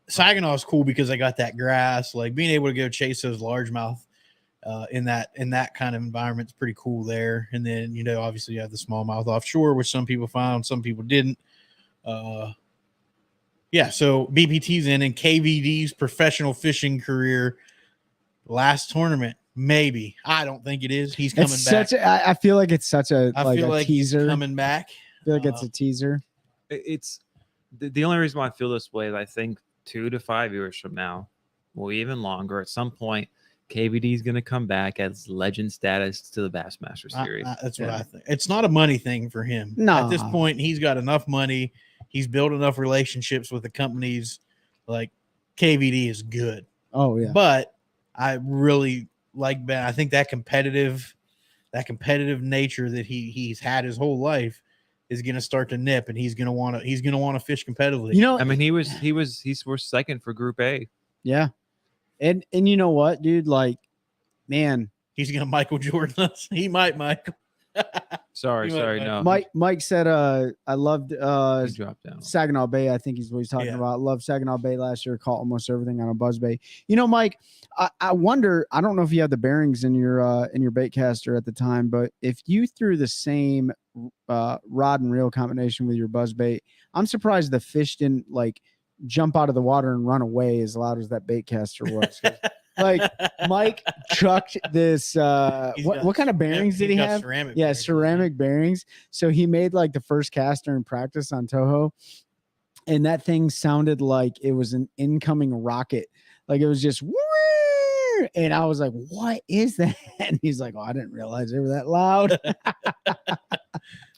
Saginaw is cool because they got that grass. Like being able to go chase those largemouth in that kind of environment is pretty cool there. And then obviously you have the smallmouth offshore, which some people found, some people didn't. Yeah. So BPT's in, and KVD's professional fishing career last tournament. Maybe. I don't think it is. He's coming back. I feel like it's such a teaser. He's coming back. I feel like it's a teaser. It's the only reason why I feel this way is I think 2 to 5 years from now, or even longer, at some point, KVD is going to come back as legend status to the Bassmaster Series. That's what I think. It's not a money thing for him. No. At this point, he's got enough money. He's built enough relationships with the companies. Like KVD is good. Oh yeah. But I really like Ben. I think that competitive nature that he's had his whole life is going to start to nip, and he's going to want to fish competitively. I mean, we're second for Group A. Yeah. And you know what, dude? Like, man, he's going to Michael Jordan us. He might, Michael. Sorry, no. Mike said, I loved He dropped down. Saginaw Bay. I think he's what he's talking about. Loved Saginaw Bay last year. Caught almost everything on a buzz bait. Mike, I wonder. I don't know if you had the bearings in your bait caster at the time, but if you threw the same rod and reel combination with your buzz bait, I'm surprised the fish didn't like jump out of the water and run away as loud as that bait caster was. Like Mike chucked this. What kind of bearings did he have? Ceramic bearings. So he made like the first caster in practice on Toho, and that thing sounded like it was an incoming rocket. Like it was just, and I was like, "What is that?" And he's like, "Oh, I didn't realize they were that loud."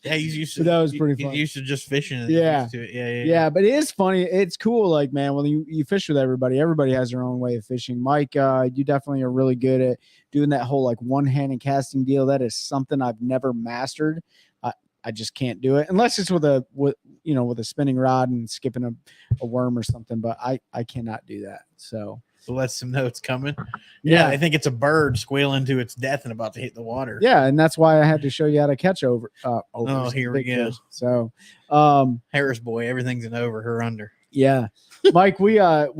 Yeah, he's used to. So that was pretty fun. He's used to just fishing. Yeah. Yeah. But it is funny. It's cool. Like, man, when you fish with everybody has their own way of fishing. Mike, you definitely are really good at doing that whole like one-handed casting deal. That is something I've never mastered. I just can't do it unless it's with a spinning rod and skipping a worm or something. But I cannot do that. So let them know it's coming. Yeah, I think it's a bird squealing to its death and about to hit the water. Yeah, and that's why I had to show you how to catch over. Here we go. Fish. So, Harris boy, everything's an over, her under. Yeah, Mike, we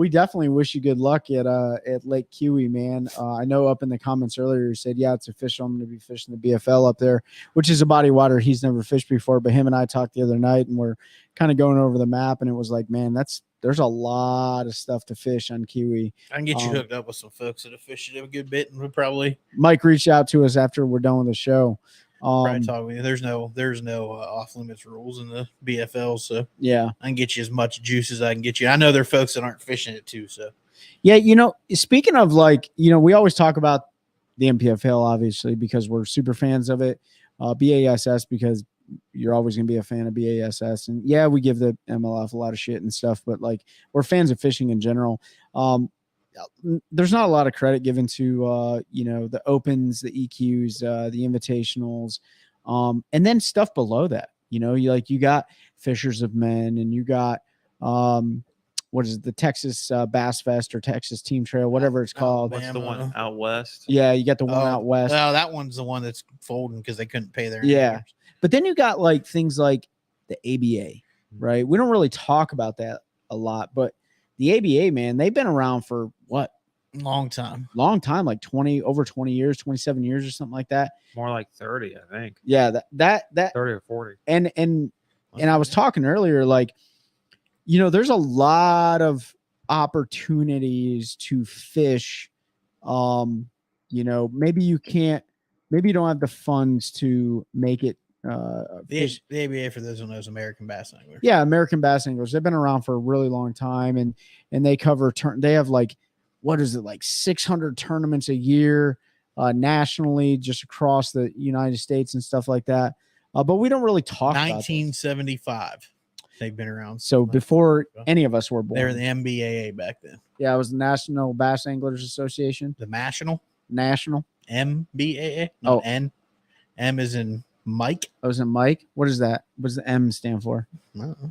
definitely wish you good luck at Lake Kiwi, man. I know up in the comments earlier you said, yeah, it's official. I'm going to be fishing the BFL up there, which is a body of water he's never fished before. But him and I talked the other night, and we're kind of going over the map, and it was like, man, there's a lot of stuff to fish on Kiwi. I can get you hooked up with some folks that have fished it a good bit, and we'll probably. Mike reached out to us after we're done with the show. Right, talk with you. There's no off limits rules in the BFL, so yeah, I can get you as much juice as I can get you. I know there are folks that aren't fishing it too, so yeah. Speaking of we always talk about the MPFL obviously because we're super fans of it. BASS because you're always going to be a fan of BASS. And yeah, we give the MLF a lot of shit and stuff, but like we're fans of fishing in general. There's not a lot of credit given to, the opens, the EQs, the invitationals, and then stuff below that. You got Fishers of Men, and you got, what is it, the Texas Bass Fest or Texas Team Trail, whatever it's called. What's the one out west? Yeah, you got the one out west. Oh, that one's the one that's folding because they couldn't pay their anglers. But then you got like things like the ABA, right? We don't really talk about that a lot, but the ABA, man, they've been around for what? Long time, like over 20 years, 27 years or something like that. More like 30, I think. Yeah, that 30 or 40. And I was talking earlier, like, there's a lot of opportunities to fish. Maybe you don't have the funds to make it. The ABA, for those who knows, American Bass Anglers. Yeah, American Bass Anglers. They've been around for a really long time, and they cover they have like, what is it, like 600 tournaments a year nationally, just across the United States and stuff like that. But we don't really talk about 1975. They've been around. So before any of us were born. They were the MBAA back then. Yeah, it was the National Bass Anglers Association. The National MBAA. No, N. M is in Mike. Oh, is it Mike? What is that? What does the M stand for?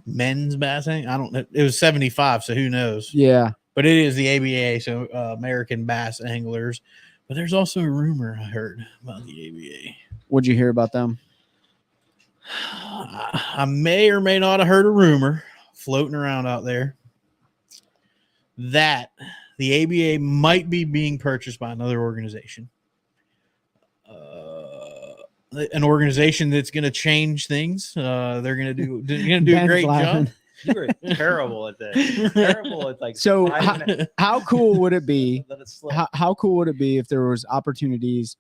Men's Bass Angling. I don't know. It was 75, so who knows? Yeah. But it is the ABA, so American Bass Anglers. But there's also a rumor I heard about the ABA. What'd you hear about them? I may or may not have heard a rumor floating around out there that the ABA might be being purchased by another organization. An organization that's going to change things. They're going to do a great job. You were terrible at that. Terrible at like. So how cool would it be? How cool would it be if there was opportunities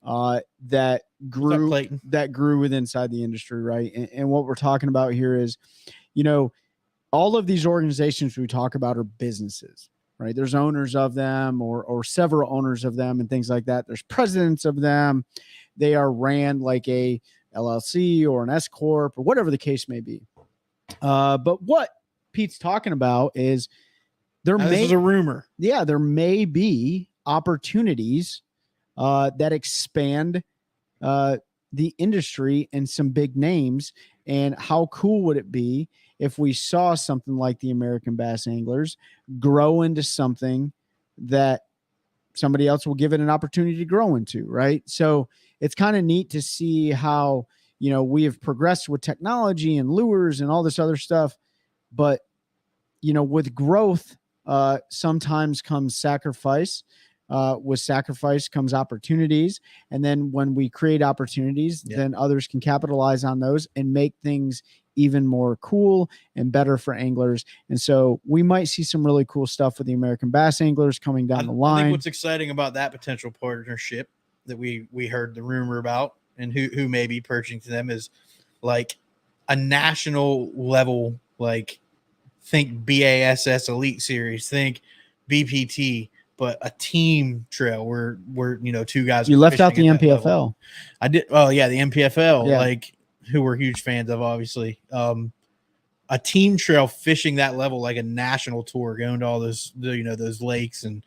that grew within inside the industry, right? And what we're talking about here is, all of these organizations we talk about are businesses, right? There's owners of them or several owners of them and things like that. There's presidents of them. They are ran like a LLC or an S corp or whatever the case may be. But what Pete's talking about is this is a rumor. Yeah, there may be opportunities that expand the industry and some big names. And how cool would it be if we saw something like the American Bass Anglers grow into something that somebody else will give it an opportunity to grow into, right? So it's kind of neat to see how, we have progressed with technology and lures and all this other stuff. But, with growth, sometimes comes sacrifice. With sacrifice comes opportunities. And then when we create opportunities, then others can capitalize on those and make things even more cool and better for anglers. And so we might see some really cool stuff with the American Bass Anglers coming down the line. I think what's exciting about that potential partnership that we heard the rumor about and who may be purchasing to them is like a national level, like think BASS Elite Series, think BPT, but a team trail where two guys. You left out the MPFL. I did. Oh yeah, the MPFL, yeah. Like who we're huge fans of, obviously. A team trail fishing that level, like a national tour, going to all those those lakes and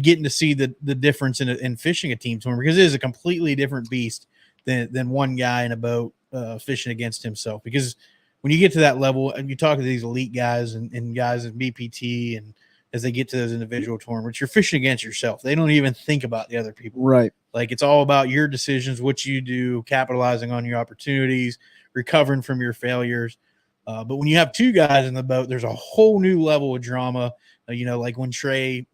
getting to see the difference in fishing a team tour, because it is a completely different beast than one guy in a boat fishing against himself. Because when you get to that level and you talk to these elite guys and guys in BPT, and as they get to those individual tournaments, you're fishing against yourself. They don't even think about the other people. Right. Like it's all about your decisions, what you do, capitalizing on your opportunities, recovering from your failures. But when you have two guys in the boat, there's a whole new level of drama. Like when Trey,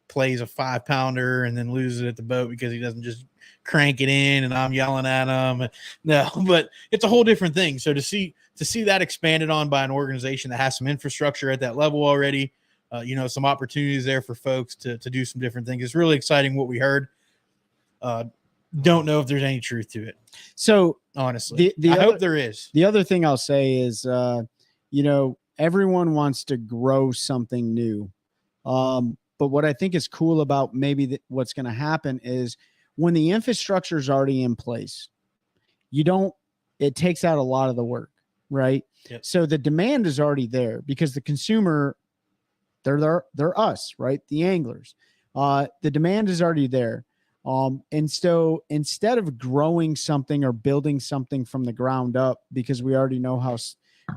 plays a 5-pounder and then loses it at the boat because he doesn't just crank it in, and I'm yelling at him. No, but it's a whole different thing. So to see that expanded on by an organization that has some infrastructure at that level already, some opportunities there for folks to do some different things. It's really exciting what we heard. Don't know if there's any truth to it. So honestly, I hope there is. The other thing I'll say is, everyone wants to grow something new. But what I think is cool about maybe what's going to happen is when the infrastructure is already in place, you don't it takes out a lot of the work, right? Yep. So the demand is already there because the consumer, they're us, right? The anglers. The demand is already there. And so instead of growing something or building something from the ground up, because we already know how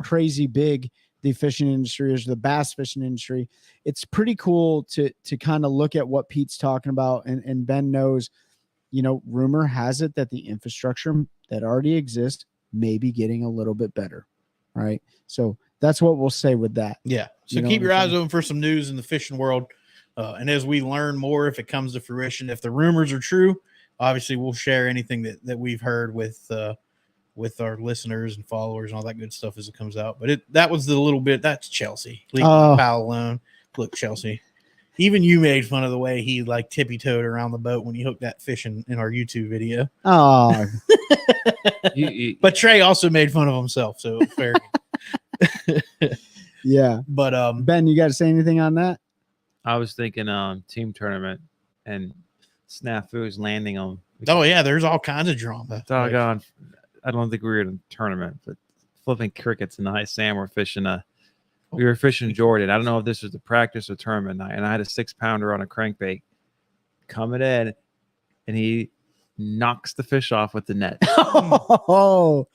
crazy big the fishing industry is, the bass fishing industry, it's pretty cool to kind of look at what Pete's talking about. And Ben knows, rumor has it that the infrastructure that already exists may be getting a little bit better. Right. So that's what we'll say with that. Yeah. So keep your eyes open for some news in the fishing world. And as we learn more, if it comes to fruition, if the rumors are true, obviously we'll share anything that we've heard with our listeners and followers and all that good stuff as it comes out. But that was the little bit. That's Chelsea. Leave my pal alone. Look, Chelsea. Even you made fun of the way he like tippy-toed around the boat when he hooked that fish in our YouTube video. Oh, but Trey also made fun of himself, so fair. Yeah. But Ben, you got to say anything on that? I was thinking team tournament and snafus landing on. Oh yeah, there's all kinds of drama. Doggone, I don't think we were in a tournament, but flipping crickets and I, Sam were fishing we were fishing Jordan. I don't know if this was the practice or tournament night, and I had a 6-pounder on a crankbait coming in, and he knocks the fish off with the net. Oh,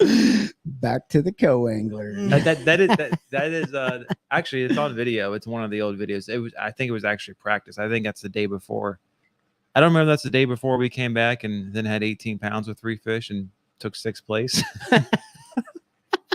back to the co-angler. That is actually, it's on video. It's one of the old videos. I think it was actually practice. I think that's the day before. I don't remember. That's the day before we came back and then had 18 pounds with 3 fish and took 6th place.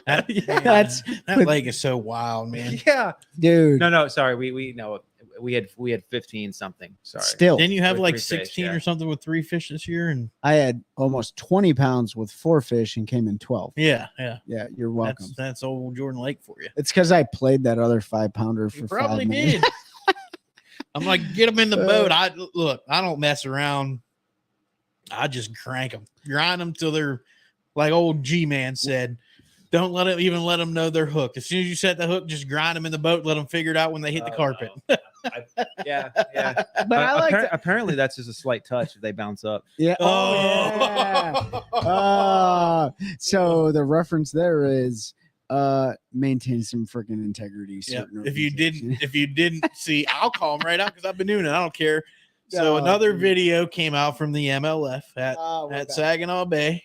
That lake is so wild, man. Yeah, dude. No, sorry. We had 15 something. Sorry. Still, didn't you have With like 3 16 fish, or something with 3 fish this year? And I had almost 20 pounds with 4 fish and came in 12. yeah, Yeah, you're welcome. That's old Jordan Lake for you. It's because I played that other 5-pounder for You probably 5 minutes. did. I'm like, get them in the boat. I don't mess around. I just crank them, grind them till they're like old G-Man said. Don't let them know they're hooked. As soon as you set the hook, just grind them in the boat. Let them figure it out when they hit the carpet. No. Yeah. But I like apparently that's just a slight touch if they bounce up. Yeah. So the reference there is maintain some freaking integrity. Yeah. If you didn't see, I'll call them right out because I've been doing it. I don't care. So another video came out from the MLF at Saginaw Bay.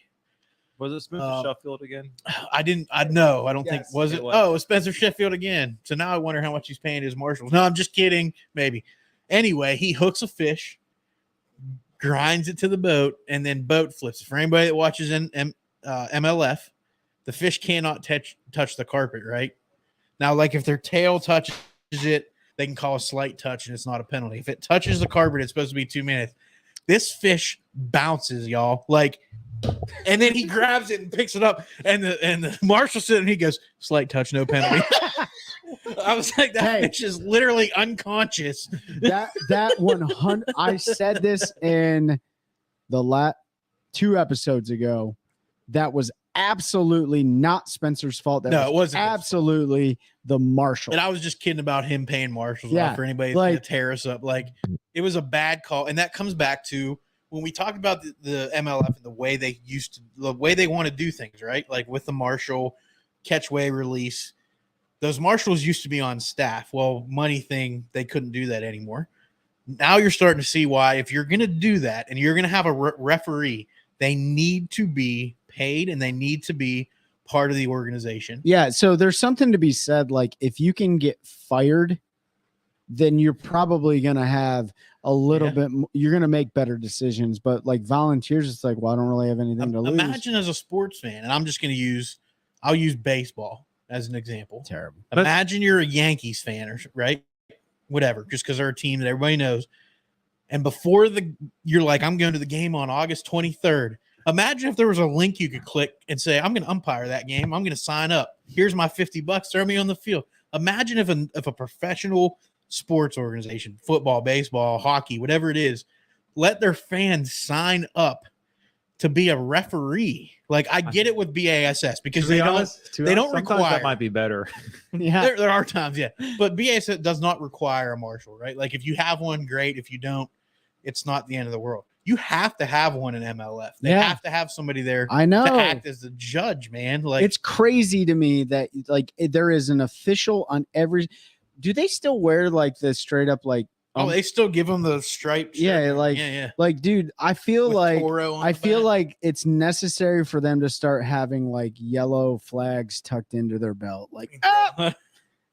Was it Spencer Sheffield again? I don't think Yes, was it. it was. Oh, it was Spencer Sheffield again. So now I wonder how much he's paying his marshals. No, I'm just kidding. Maybe. Anyway, he hooks a fish, grinds it to the boat, and then boat flips. For anybody that watches in MLF, the fish cannot touch the carpet, right? Now, like if their tail touches it, they can call a slight touch and it's not a penalty. If it touches the carpet, it's supposed to be 2 minutes. This fish bounces, y'all. Like, and then he grabs it and picks it up, and the marshal said, and he goes, "Slight touch, no penalty." I was like, that fish is literally unconscious. That 100. I said this in the 2 episodes ago. That was absolutely not Spencer's fault. It wasn't absolutely the marshal. And I was just kidding about him paying marshals off for anybody that's gonna tear us up. Like, it was a bad call, and that comes back to when we talked about the MLF and the way they want to do things, right? Like with the marshal, catch, weigh, release. Those marshals used to be on staff. Well, money thing, they couldn't do that anymore. Now you're starting to see why. If you're going to do that and you're going to have a referee, they need to be paid and they need to be part of the organization. Yeah. So there's something to be said. Like if you can get fired, then you're probably going to have a little bit, you're going to make better decisions. But like volunteers, it's like, well, I don't really have anything to lose. Imagine as a sports fan, and I'm just going to I'll use baseball as an example. Terrible. Imagine you're a Yankees fan, right? Whatever, just because they're a team that everybody knows. And before you're like, I'm going to the game on August 23rd. Imagine if there was a link you could click and say, I'm going to umpire that game. I'm going to sign up. Here's my $50. Throw me on the field. Imagine if a professional sports organization, football, baseball, hockey, whatever it is, let their fans sign up to be a referee. Like I get it with BASS because they don't require. That might be better. Yeah, there are times, but BASS does not require a marshal, right? Like if you have one, great. If you don't, it's not the end of the world. you have to have one in MLF. They Yeah. have to have somebody there I know. to act as the judge, man. Like It's crazy to me that like there is an official on every. Do they still wear like the straight up like? they still give them the striped. Yeah, shirt. like yeah. like dude, I feel With like Toro on I the feel back. like it's necessary for them to start having like yellow flags tucked into their belt. Like,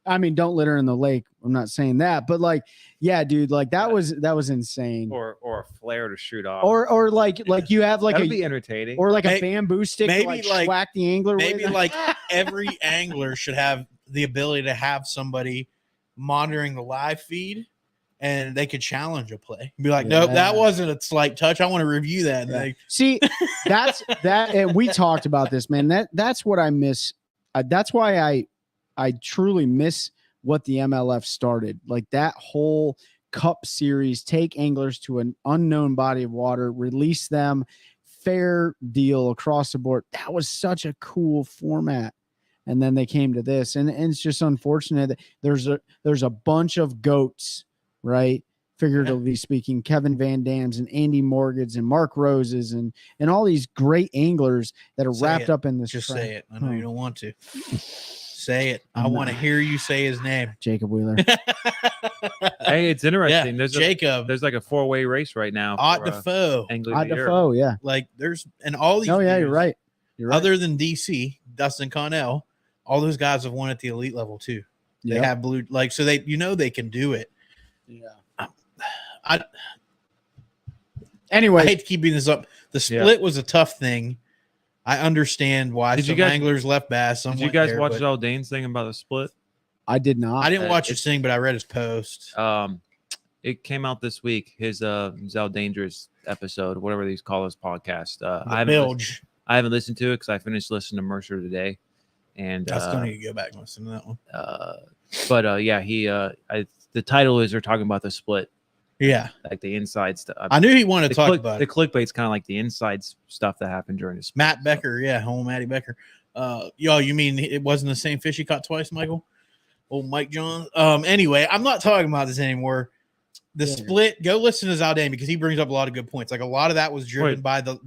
I mean, don't litter in the lake. I'm not saying that, but like, yeah, dude, like that was insane. or a flare to shoot off. Or like you have like That'd a be entertaining. or like a May- bamboo stick to maybe, like whack the angler maybe with. like every angler should have the ability to have somebody monitoring the live feed, and they could challenge a play. Be like, nope, that Yeah. wasn't a slight touch. I want to review that. And Yeah. they- See, that's that, and we talked about this, man. That's what I miss. That's why I truly miss what the MLF started. Like that whole Cup series, take anglers to an unknown body of water, release them, fair deal across the board. That was such a cool format. And then they came to this, and it's just unfortunate that there's a bunch of goats, right? Figuratively speaking, Kevin Van Dams and Andy Morgans and Mark Roses and all these great anglers that are Say wrapped it. up in this. Just track. say it. I know you don't want to. Say it. I I'm want to not- hear you say his name. Jacob Wheeler. Hey, it's interesting. Yeah, Jacob. There's like a 4-way race right now. Ott for, Defoe. Angler At of the the Year. foe, yeah. Like there's and all these. Oh yeah, you're dudes, right. You're right. Other than DC, Dustin Connell, all those guys have won at the elite level too. They Yep. have blue, like, so they, they can do it. Yeah. I Anyway, hate to keep beating this up. The split was a tough thing. I understand why Did you some guys- anglers left bass. Some Did you went guys there, watch but Zaldane's thing about the split? I did not. I didn't watch his it's- thing, but I read his post. It came out this week. His Zal Dangerous episode, whatever these call his podcast. The I bilge. haven't listened to it because I finished listening to Mercer today, and I still need to go back and listen to that one. yeah, the title is they're talking about the split, Yeah, like the inside stuff. I knew he wanted to talk about the it. clickbait's kind of like the inside stuff that happened during the split. Matt Becker, yeah, home Matty Becker. You mean it wasn't the same fish he caught twice, Michael? Old Mike Johns. Anyway, I'm not talking about this anymore. The split, go listen to Zaldane because he brings up a lot of good points. Like a lot of that was driven by the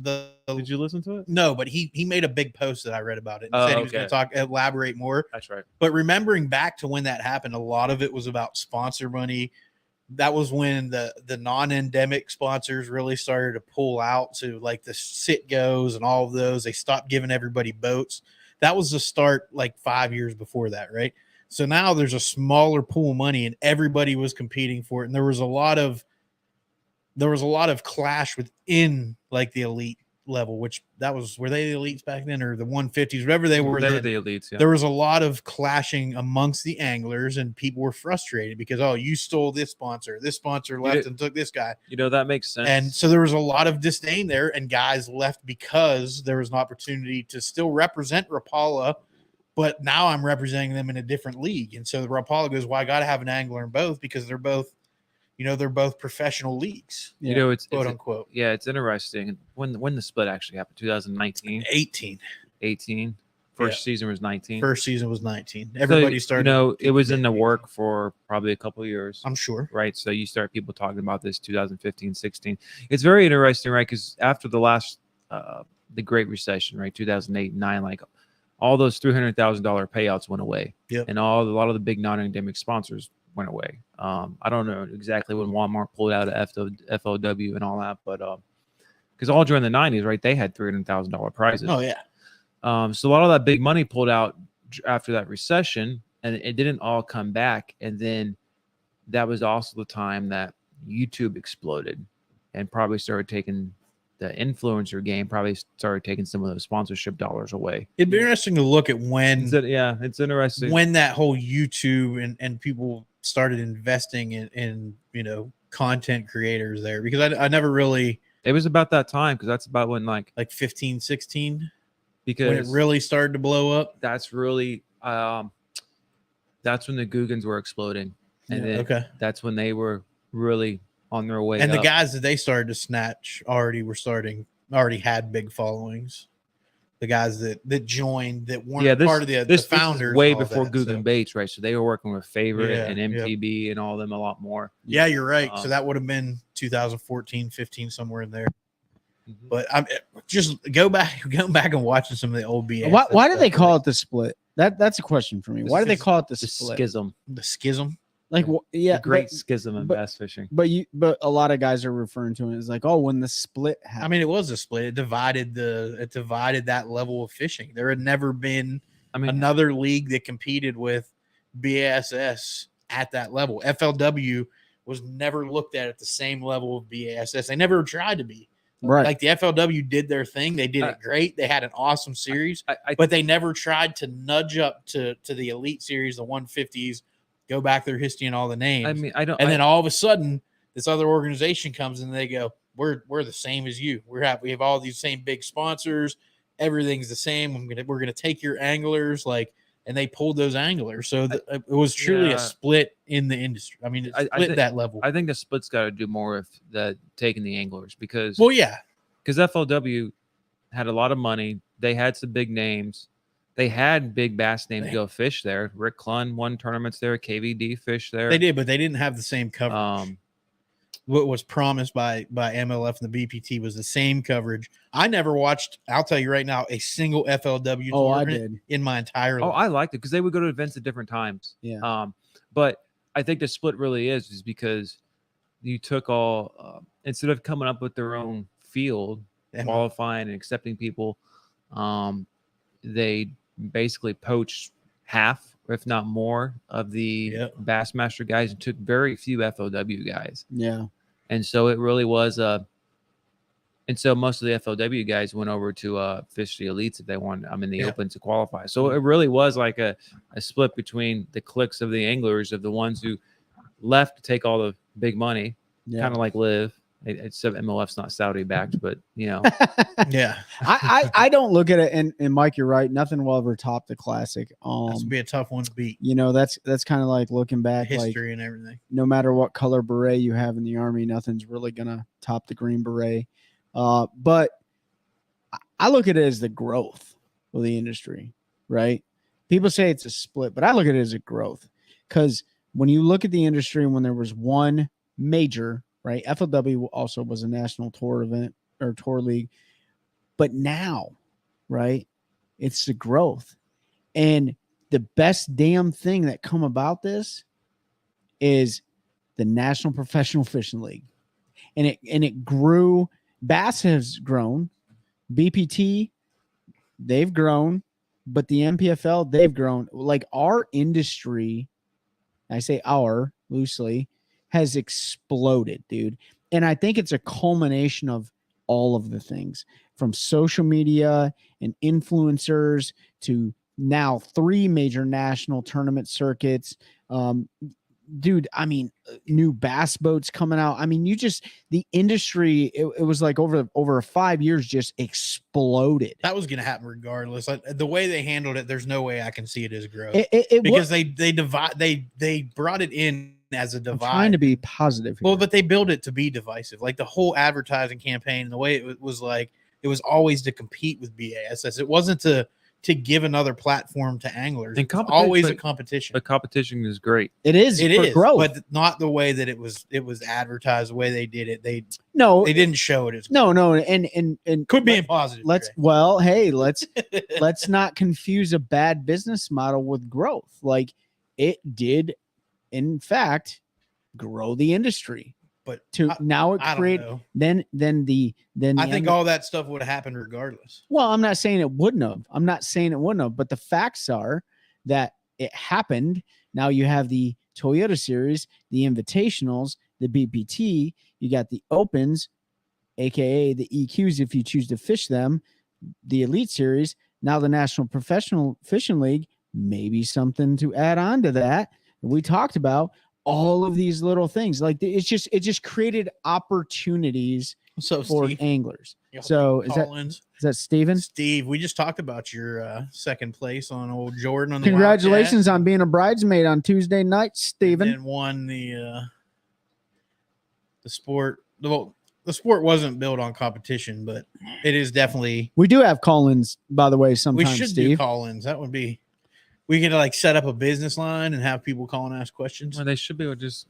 Did you listen to it? no, but he made a big post that I read about it and said he was going to elaborate more. That's right. But remembering back to when that happened, a lot of it was about sponsor money. That was when the non-endemic sponsors really started to pull out. So like the Sit-Goes and all of those, they stopped giving everybody boats. That was the start like 5 years before that, right? So now there's a smaller pool of money and everybody was competing for it. And there was a lot of clash within like the elite level, which were they the elites back then or the 150s, whatever they were. They were then. the elites. Yeah. There was a lot of clashing amongst the anglers and people were frustrated because, oh, you stole this sponsor left and took this guy. That makes sense. And so there was a lot of disdain there and guys left because there was an opportunity to still represent Rapala, but now I'm representing them in a different league. And so the Rapala goes, well, I got to have an angler in both because they're both professional leagues, it's quote unquote. Yeah, it's interesting. When the split actually happened, 2019, 18. First season was 19. First season was 19. Everybody started. It was in the work for probably a couple of years. I'm sure. Right. So you start people talking about this 2015, 16. It's very interesting, right? Because after the last, the Great Recession, right, 2008, 9, like all those $300,000 payouts went away. Yep. And a lot of the big non-endemic sponsors went away. I don't know exactly when Walmart pulled out of FOW and all that, but because all during the 90s, right, they had $300,000 prizes. Oh yeah. So a lot of that big money pulled out after that recession, and it didn't all come back. And then that was also the time that YouTube exploded and probably started taking the influencer game, probably started taking some of those sponsorship dollars away. It'd be interesting to look at when it's interesting when that whole YouTube and people started investing in content creators there, because I never really, it was about that time, because that's about when like 15, 16, because when it really started to blow up. that's really that's when the Googans were exploding, and then that's when they were really on their way and up. the guys that they started to snatch already had big followings. the guys that joined that weren't Yeah, part of the this founders. is way and all before that, Goog so. and Bates, right? So they were working with Favorite Yeah, and yeah. MTB and all of them a lot more. Yeah, you're right. So Um, that would have been 2014, 15, somewhere in there. Mhm. But I'm just going back and watching some of the old BS. Why do they call it the split? That's a question for me. Why do they call it the The split? schism, the schism? Like, yeah, the great schism in but- bass fishing. but a lot of guys are referring to it as like, oh, when the split happened. I mean, it was a split. It divided that level of fishing. There had never been I mean, another league that competed with BASS at that level. FLW was never looked at the same level of BASS. They never tried to be. right. Like the FLW did their thing. They did it great. They had an awesome series, but they never tried to nudge up to the Elite Series, the 150s, go back their history and all the names. I mean, I don't. And then all of a sudden, this other organization comes and they go, "We're the same as you. We have all these same big sponsors. Everything's the same. We're gonna take your anglers." And they pulled those anglers. So it was truly a split in the industry. I mean, it split that level. I think the split's got to do more with the taking the anglers because because FLW had a lot of money. They had some big names. They had big bass names go fish there. Rick Clunn won tournaments there. KVD fished there. They did, but they didn't have the same coverage. What was promised by MLF and the BPT was the same coverage. I never watched, I'll tell you right now, a single FLW tournament in my entire life. Oh, I liked it because they would go to events at different times. Yeah. But I think the split really is because you took all instead of coming up with their own field, qualifying and accepting people, they basically poached half, if not more, of the Bassmaster guys and took very few FLW guys. Yeah. And so it really was and so most of the FLW guys went over to fish the elites if they wanted. I'm in the open to qualify. So it really was like a split between the cliques of the anglers, of the ones who left to take all the big money, kind of like Liv. It's MLF's not Saudi backed, but yeah. I don't look at it, and Mike, you're right. Nothing will ever top the classic. That's be a tough one to beat. That's kind of like looking back, history and everything. No matter what color beret you have in the Army, nothing's really gonna top the green beret. But I look at it as the growth of the industry, right? People say it's a split, but I look at it as a growth because when you look at the industry, when there was one major, right? FLW also was a national tour event or tour league, but now, right? It's the growth. And the best damn thing that come about this is the National Professional Fishing League. And it grew. Bass has grown. BPT, they've grown, but the MPFL, they've grown. Like our industry, I say our loosely, has exploded, dude. And I think it's a culmination of all of the things, from social media and influencers to now 3 major national tournament circuits. Dude, I mean, new bass boats coming out. I mean, the industry, it was like over 5 years just exploded. That was going to happen regardless. The way they handled it, there's no way I can see it as growth. Because they brought it in as a divide. I'm trying to be positive here. Well, but they built it to be divisive. Like the whole advertising campaign, the way it was like, it was always to compete with BASS. It wasn't to give another platform to anglers. It's always a competition. The competition is great. It is growth, but not the way that it was advertised. The way they did it, they didn't show it as no, and could be positive. Let's not confuse a bad business model with growth. Like it did, in fact, grow the industry. But now it created then I think all that stuff would have happened regardless. Well, I'm not saying it wouldn't have. But the facts are that it happened. Now you have the Toyota Series, the Invitationals, the BPT. You got the Opens, aka the EQs if you choose to fish them, the Elite Series. Now the National Professional Fishing League. Maybe something to add on to that. We talked about all of these little things. Like it just created opportunities for Steve, anglers. So is that Steven? Steve, we just talked about your second place on old Jordan. On Congratulations on being a bridesmaid on Tuesday night, Steven. And won the sport. Well, the sport wasn't built on competition, but it is definitely. We do have call-ins, by the way. We Sometimes, should do Steve. call-ins. That would be. We could like set up a business line and have people call and ask questions. Well, they should be able to just.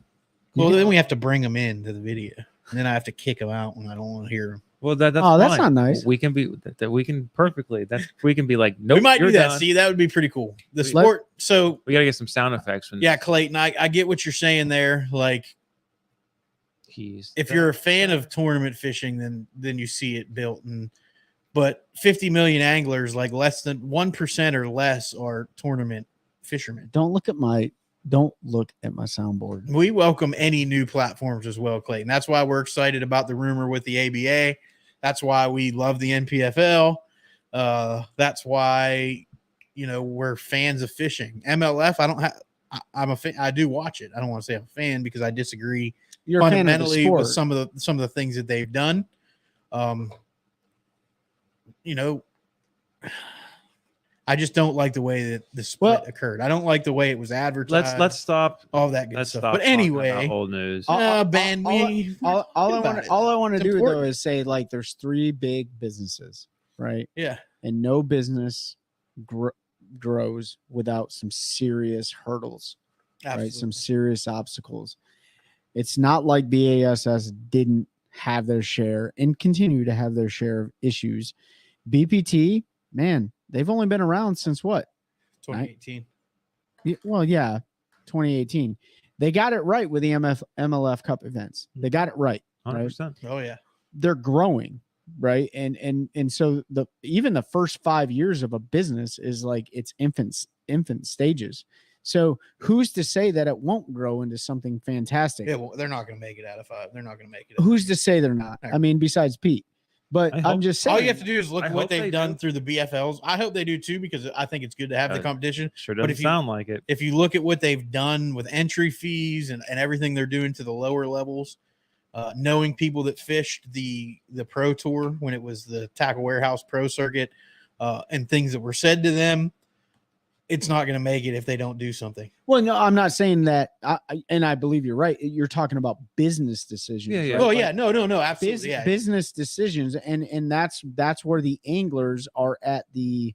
Well, then we have to bring them into the video, and then I have to kick them out when I don't want to hear them. Well, that's that's fine. not nice. We can be that. We can perfectly. We can be like, nope. We might you're do that. done. See, that would be pretty cool. The sport. So We gotta get some sound effects. yeah, Clayton, I get what you're saying there. Like, if you're a fan of tournament fishing, then you see it built. But 50 million anglers, like less than 1% or less, are tournament fishermen. Don't look at my soundboard. We welcome any new platforms as well, Clayton. That's why we're excited about the rumor with the ABA. That's why we love the NPFL. That's why, we're fans of fishing. MLF, I'm a fan. I do watch it. I don't want to say I'm a fan because I disagree You're a fan of the fundamentally sport. with some of the things that they've done. I just don't like the way that the split occurred. I don't like the way it was advertised. Let's stop. All that good Let's stuff. stop. But anyway, talking about old news. All I about want to It's do important. though is say like there's 3 big businesses, right? yeah, And no business grows without some serious hurdles, absolutely. right? Some serious obstacles. It's not like BASS didn't have their share and continue to have their share of issues. BPT, man, they've only been around since what? 2018. Well, yeah, 2018. They got it right with the MLF Cup events. They got it right. 100%. Oh yeah. They're growing, right? And so even the first 5 years of a business is like it's infant stages. So who's to say that it won't grow into something fantastic? Yeah, well, they're not going to make it out of 5. They're not going to make it. Who's to say they're not? I mean, besides Pete. But I'm just saying. All you have to do is look I at what hope they they've done do. through the BFLs. I hope they do too, because I think it's good to have the competition. Sure But doesn't if you- sound like it. If you look at what they've done with entry fees and everything they're doing to the lower levels, knowing people that fished the pro tour when it was the Tackle Warehouse Pro Circuit, and things that were said to them, it's not going to make it if they don't do something. Well, no, I'm not saying that. I believe you're right. You're talking about business decisions. Yeah, yeah. right? Oh Like, yeah, no, absolutely. Yeah. business decisions, and that's where the anglers are at the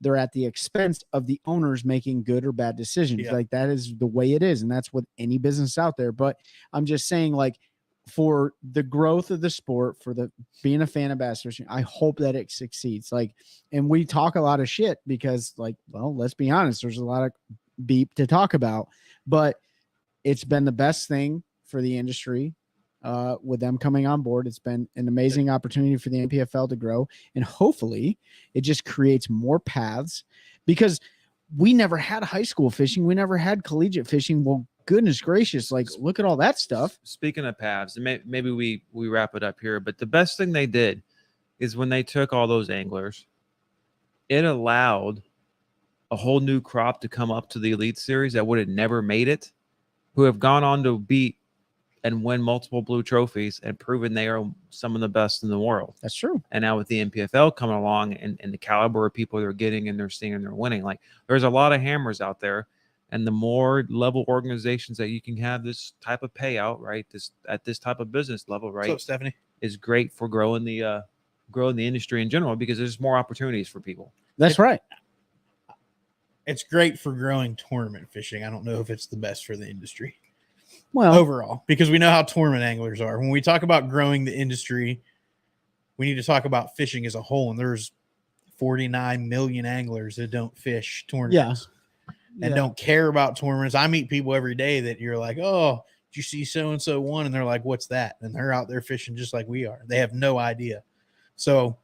they're at the expense of the owners making good or bad decisions. Yeah. Like that is the way it is, and that's with any business out there. But I'm just saying, like, for the growth of the sport, for the being a fan of bass fishing, I hope that it succeeds. Like, and we talk a lot of shit because, like, well, let's be honest, there's a lot of beep to talk about, but it's been the best thing for the industry. With them coming on board, it's been an amazing opportunity for the NPFL to grow, and hopefully it just creates more paths, because we never had high school fishing. We never had collegiate fishing. Well, goodness gracious, like, look at all that stuff. Speaking of paths, and maybe we wrap it up here, but the best thing they did is when they took all those anglers, it allowed a whole new crop to come up to the Elite Series that would have never made it, who have gone on to beat and win multiple blue trophies and proven they are some of the best in the world. That's true. And now with the NPFL coming along and the caliber of people they're getting and they're seeing and they're winning, like, there's a lot of hammers out there. And the more level organizations that you can have this type of payout, right, at this type of business level, right, What's up, Stephanie? is great for growing the industry in general, because there's more opportunities for people. That's right. It's great for growing tournament fishing. I don't know if it's the best for the industry Well, overall, because we know how tournament anglers are. When we talk about growing the industry, we need to talk about fishing as a whole. And there's 49 million anglers that don't fish tournaments and don't care about tournaments. I meet people every day that you're like, oh, did you see so-and-so won? And they're like, what's that? And they're out there fishing just like we are. They have no idea. So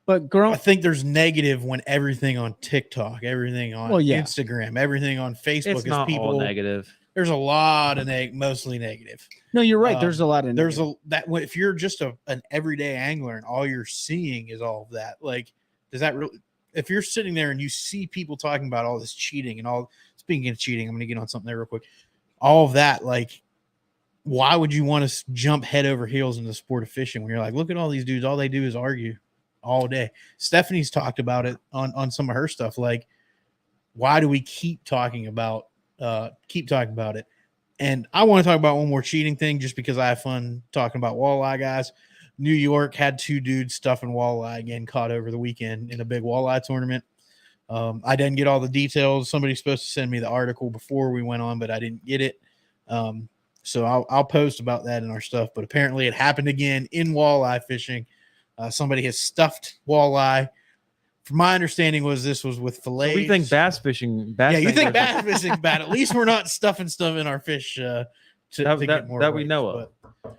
but I think there's negative when everything on TikTok, everything on Instagram, everything on Facebook It's not people. all negative. There's a lot of mostly negative. No, you're right. There's a lot of If you're just an everyday angler and all you're seeing is all of that, like, does that really? If you're sitting there and you see people talking about all this cheating and all, speaking of cheating, I'm going to get on something there real quick. All of that, like, why would you want to jump head over heels in the sport of fishing when you're like, look at all these dudes, all they do is argue all day. Stephanie's talked about it on some of her stuff. Like, why do we keep talking about it? And I want to talk about one more cheating thing just because I have fun talking about walleye, guys. New York had 2 dudes stuffing walleye again caught over the weekend in a big walleye tournament. I didn't get all the details. Somebody's supposed to send me the article before we went on, but I didn't get it. So I'll post about that in our stuff. But apparently it happened again in walleye fishing. Somebody has stuffed walleye. From my understanding this was with fillets. So we think bass fishing. You think bass fishing bad. At least we're not stuffing stuff in our fish to get more that we weight. know of.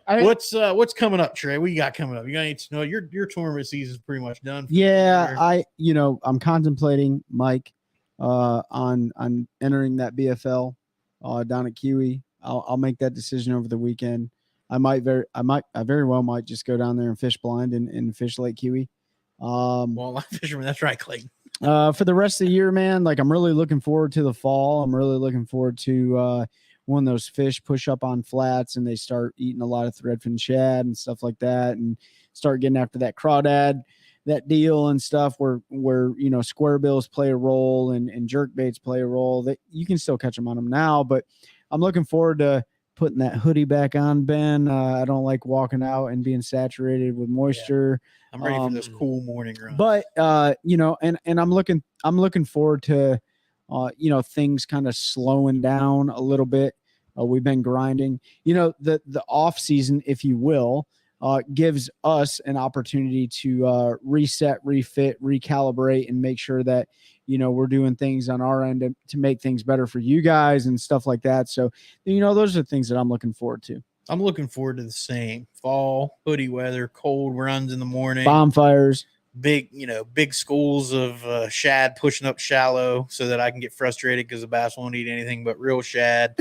What's coming up, Trey? What you got coming up? You got to know your tournament season is pretty much done. Yeah, I'm contemplating, Mike, on entering that BFL down at Kiwi. I'll make that decision over the weekend. I very well might just go down there and fish blind and fish Lake Kiwi. Walleye fisherman, that's right, Clayton. For the rest of the year, man, like I'm really looking forward to the fall. I'm really looking forward to when those fish push up on flats and they start eating a lot of threadfin shad and stuff like that, and start getting after that crawdad, that deal and stuff where square bills play a role and jerk baits play a role. That you can still catch them on them now, but I'm looking forward to putting that hoodie back on, Ben. I don't like walking out and being saturated with moisture. Yeah. I'm ready for this cool morning run. But and I'm looking forward to things kind of slowing down a little bit. We've been grinding. The off season, if you will, gives us an opportunity to reset, refit, recalibrate, and make sure that we're doing things on our end to make things better for you guys and stuff like that. So those are things that I'm looking forward to. I'm looking forward to the same fall, hoodie weather, cold runs in the morning, bonfires, big schools of shad pushing up shallow so that I can get frustrated because the bass won't eat anything but real shad.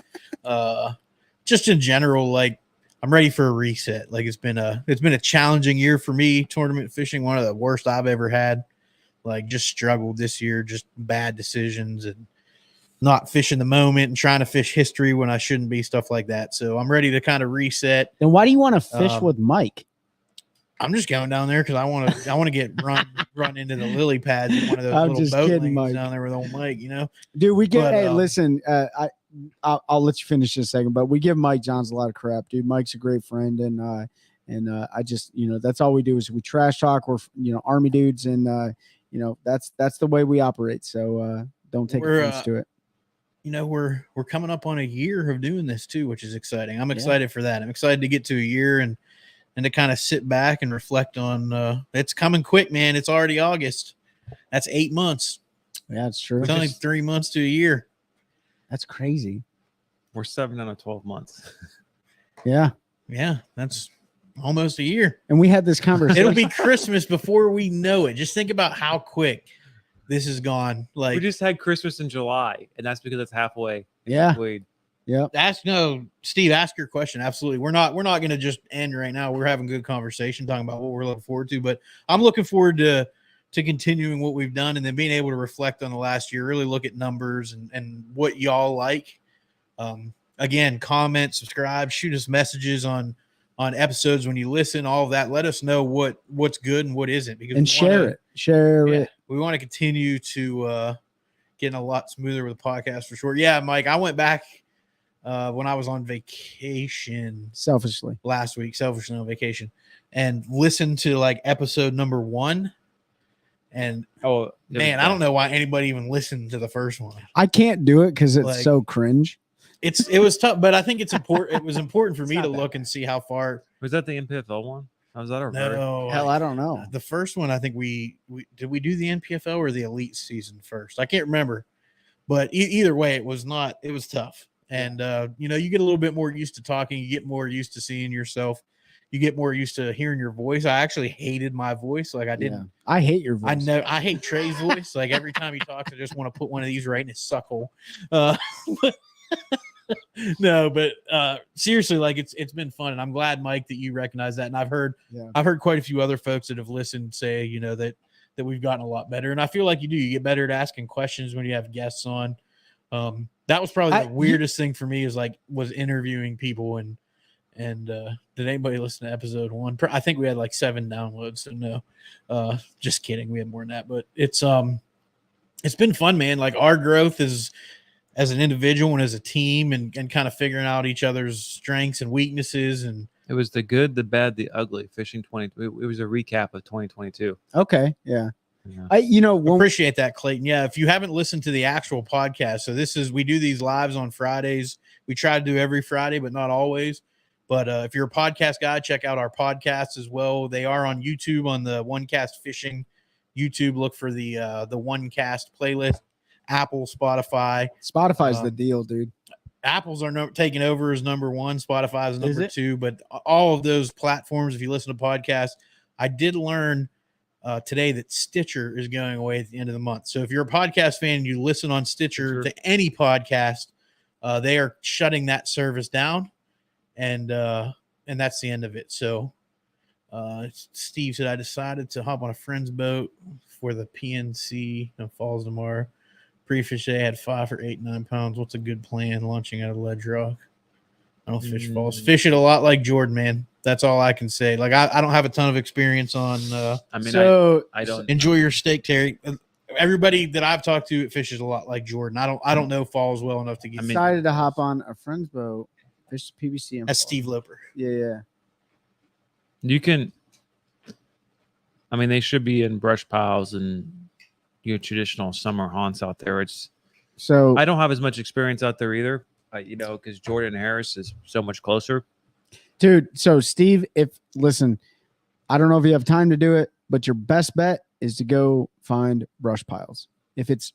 Just in general, like I'm ready for a reset. Like it's been a challenging year for me. Tournament fishing, one of the worst I've ever had. Like just struggled this year, just bad decisions and not fishing the moment and trying to fish history when I shouldn't be, stuff like that. So I'm ready to kind of reset. Then why do you want to fish with Mike? I'm just going down there because I want to get run into the lily pads in one of those I'm little just boat kidding, lanes Mike. down there with old Mike. Dude, we get. But, hey, listen, I'll let you finish in a second, but we give Mike Johns a lot of crap, dude. Mike's a great friend, and I just that's all we do is we trash talk. We're Army dudes, and that's the way we operate. So don't take offense to it. We're coming up on a year of doing this too, which is exciting. I'm excited for that. I'm excited to get to a year and to kind of sit back and reflect on it's coming quick, man. It's already August. That's 8 months. Yeah, it's true. It's only 3 months to a year. That's crazy. We're 7 out of 12 months. Yeah. Yeah, that's almost a year. And we had this conversation. It'll be Christmas before we know it. Just think about how quick this is gone. Like we just had Christmas in July, and that's because it's halfway. Yeah. Yeah. Steve, ask your question. Absolutely. We're not going to just end right now. We're having good conversation talking about what we're looking forward to, but I'm looking forward to continuing what we've done and then being able to reflect on the last year, really look at numbers and what y'all like. Again, comment, subscribe, shoot us messages on episodes when you listen, all of that. Let us know what's good and what isn't, because share it. We want to continue to getting a lot smoother with the podcast for sure. Yeah, Mike, I went back when I was on vacation selfishly on vacation, and listened to like episode number 1. And man, I don't know why anybody even listened to the first one. I can't do it because it's so cringe. It was tough, but I think it's important. It was important for me to look and see how far. Was that the NPFL one? Was that our no? Hell, I don't know. The first one, I think we did we do the NPFL or the Elite season first? I can't remember, but either way, it was not. It was tough, and you get a little bit more used to talking. You get more used to seeing yourself. You get more used to hearing your voice. I actually hated my voice. Like I didn't. Yeah. I hate your voice. I know. I hate Trey's voice. Like every time he talks, I just want to put one of these right in his suckhole. No, but seriously, like it's been fun, and I'm glad, Mike, that you recognize that. And I've heard quite a few other folks that have listened say, that we've gotten a lot better, and I feel like you do. You get better at asking questions when you have guests on. That was probably the weirdest thing for me was interviewing people and did anybody listen to episode 1? I think we had like 7 downloads. So no, just kidding. We had more than that, but it's been fun, man. Like our growth is as an individual and as a team, and kind of figuring out each other's strengths and weaknesses. And It was the good, the bad, the ugly. Fishing 20. It was a recap of 2022. Okay, yeah. Yeah. Appreciate that, Clayton. Yeah, if you haven't listened to the actual podcast, so we do these lives on Fridays. We try to do every Friday, but not always. But if you're a podcast guy, check out our podcasts as well. They are on YouTube on the One Cast Fishing YouTube. Look for the One Cast playlist. Apple, Spotify. Spotify's the deal, dude. Apple's are taking over as number one. Spotify is number it? two. But all of those platforms, if you listen to podcasts, I did learn today that Stitcher is going away at the end of the month. So if you're a podcast fan and you listen on Stitcher to any podcast, they are shutting that service down, and that's the end of it. So Steve said, I decided to hop on a friend's boat for the PNC in Falls tomorrow. Pre-fish day, had 5 for 8, 9 pounds. What's a good plan? Launching out of Ledge Rock. I don't fish falls. Fish it a lot like Jordan, man. That's all I can say. Like I don't have a ton of experience on. I don't enjoy your steak, Terry. Everybody that I've talked to, it fishes a lot like Jordan. I don't know falls well enough to get. Decided to hop on a friend's boat, fish PBC. That's Steve Loper. Yeah. You can. I mean, they should be in brush piles and your traditional summer haunts out there. So I don't have as much experience out there either. Because Jordan Harris is so much closer. Dude, so Steve, listen, I don't know if you have time to do it, but your best bet is to go find brush piles. If it's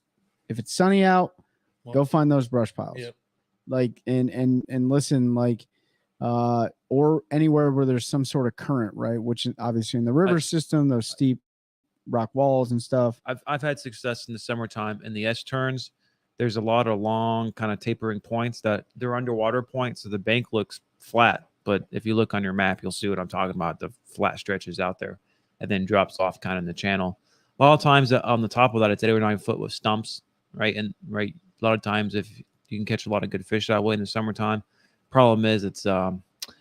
sunny out, go find those brush piles. Yep. Like and listen, like or anywhere where there's some sort of current, right? Which is obviously in the river system, those steep rock walls and stuff. I've had success in the summertime in the S turns. There's a lot of long kind of tapering points that they're underwater points. So the bank looks flat, but if you look on your map, you'll see what I'm talking about. The flat stretches out there and then drops off kind of in the channel. A lot of times on the top of that, it's 8 or 9 foot with stumps, right? And a lot of times if you can catch a lot of good fish that way in the summertime, problem is it's